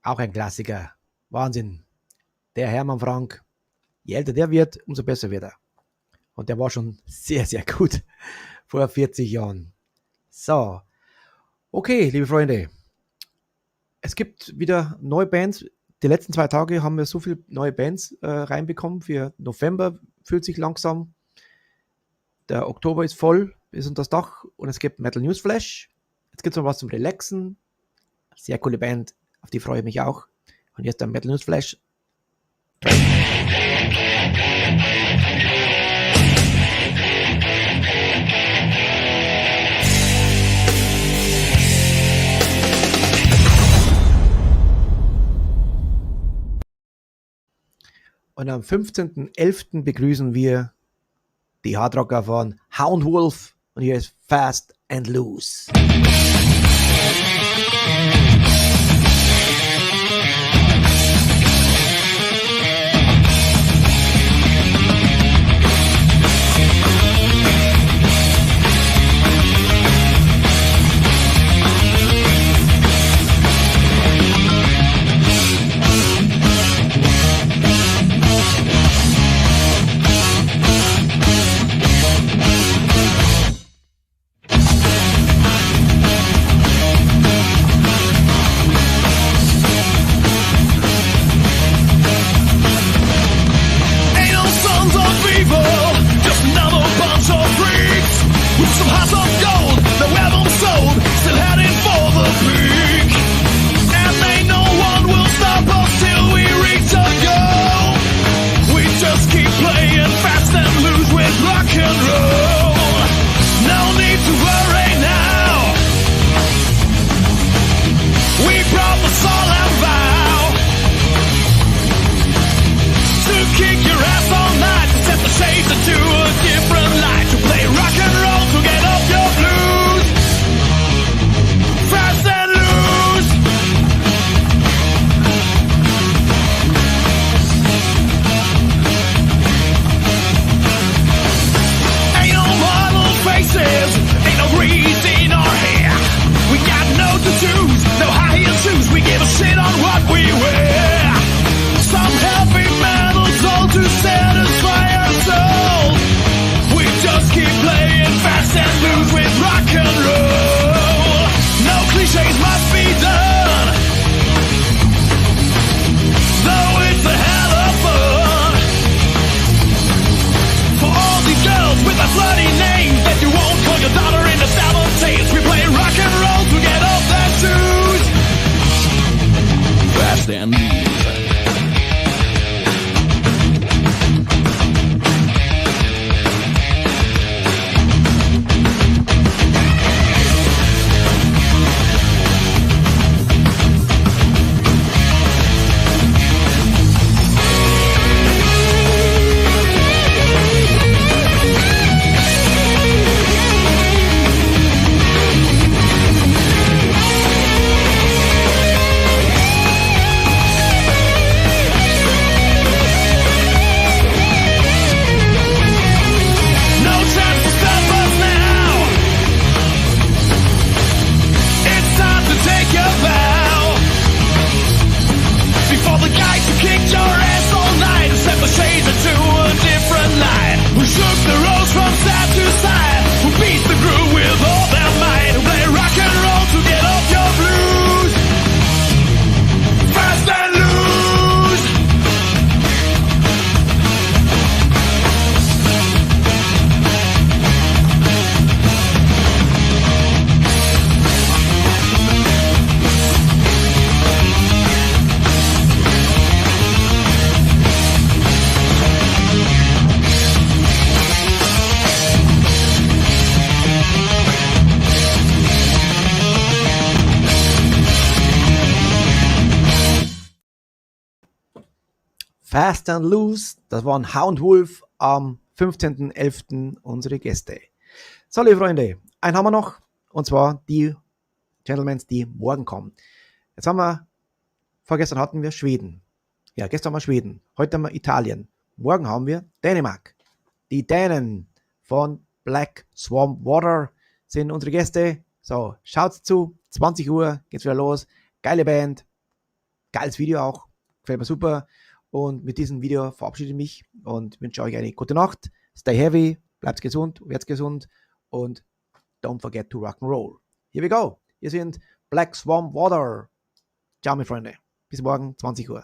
Auch ein Klassiker. Wahnsinn. Der Hermann Frank. Je älter der wird, umso besser wird er. Und der war schon sehr, sehr gut vor 40 Jahren. So. Okay, liebe Freunde. Es gibt wieder neue Bands. Die letzten 2 Tage haben wir so viele neue Bands reinbekommen. Für November fühlt sich langsam. Der Oktober ist voll bis unter das Dach. Und es gibt Metal Newsflash. Jetzt gibt es noch was zum Relaxen. Sehr coole Band. Auf die freue ich mich auch. Und jetzt der Metal Newsflash. Und am 15.11. begrüßen wir die Hardrocker von Wolf und hier ist Fast and Loose. Fast and Loose, das waren Wolf am 15.11. unsere Gäste. So, liebe Freunde, einen haben wir noch, und zwar die Gentlemen, die morgen kommen. Jetzt haben wir, vorgestern hatten wir Schweden. Ja, gestern haben wir Schweden, heute haben wir Italien. Morgen haben wir Dänemark. Die Dänen von Black Swamp Water sind unsere Gäste. So, schaut zu, 20 Uhr geht's wieder los. Geile Band, geiles Video auch, gefällt mir super. Und mit diesem Video verabschiede ich mich und wünsche euch eine gute Nacht. Stay heavy, bleibt gesund, werdet gesund und don't forget to rock and roll. Here we go. Hier sind Black Swamp Water. Ciao, meine Freunde. Bis morgen, 20 Uhr.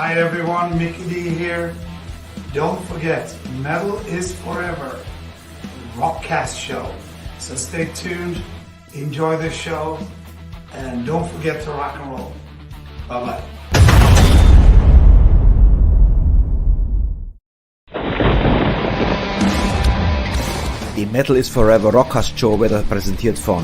Hi everyone, Mickey D here. Don't forget, metal is forever. Rockcast Show. So stay tuned, enjoy the show, and don't forget to rock and roll. Bye bye. Die Metal is Forever Rockcast Show wird präsentiert von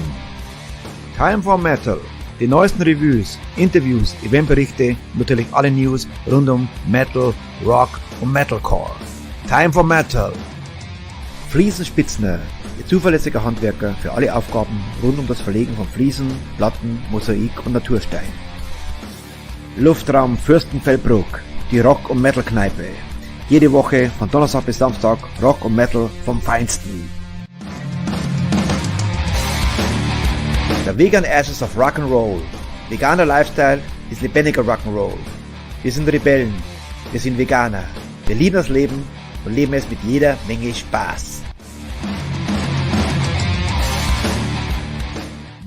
Time for Metal. Die neuesten Reviews, Interviews, Eventberichte und natürlich alle News rund um Metal, Rock und Metalcore. Time for Metal. Fliesen Spitzner, Ihr zuverlässiger Handwerker für alle Aufgaben rund um das Verlegen von Fliesen, Platten, Mosaik und Naturstein. Luftraum Fürstenfeldbruck, die Rock- und Metal-Kneipe. Jede Woche von Donnerstag bis Samstag Rock und Metal vom Feinsten. Der Vegan Ashes of Rock'n'Roll. Veganer Lifestyle ist lebendiger Rock'n'Roll. Wir sind Rebellen, wir sind Veganer. Wir lieben das Leben und leben es mit jeder Menge Spaß.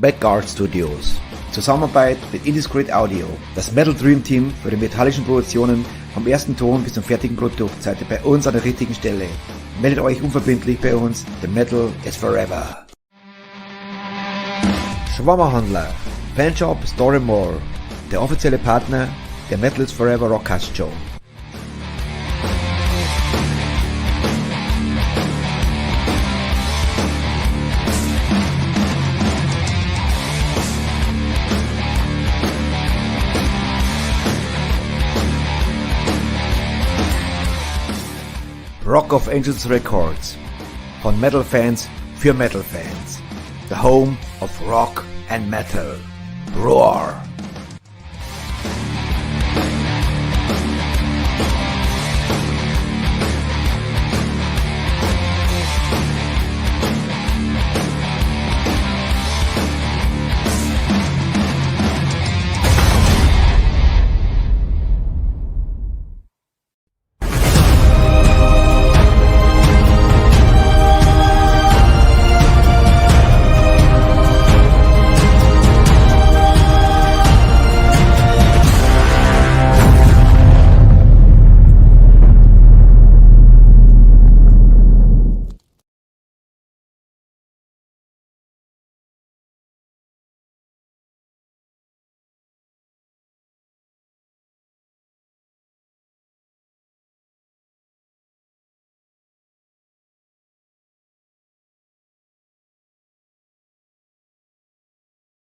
Backguard Studios. Zusammenarbeit mit Indiscreet Audio. Das Metal Dream Team für die metallischen Produktionen vom ersten Ton bis zum fertigen Produkt seid ihr bei uns an der richtigen Stelle. Meldet euch unverbindlich bei uns. The Metal is Forever. Schwammerhandler, Fanshop Storymore, der offizielle Partner der Metal is Forever Rockcast Show. Rock of Angels Records, von Metal Fans für Metal Fans. The home of rock and metal. Roar!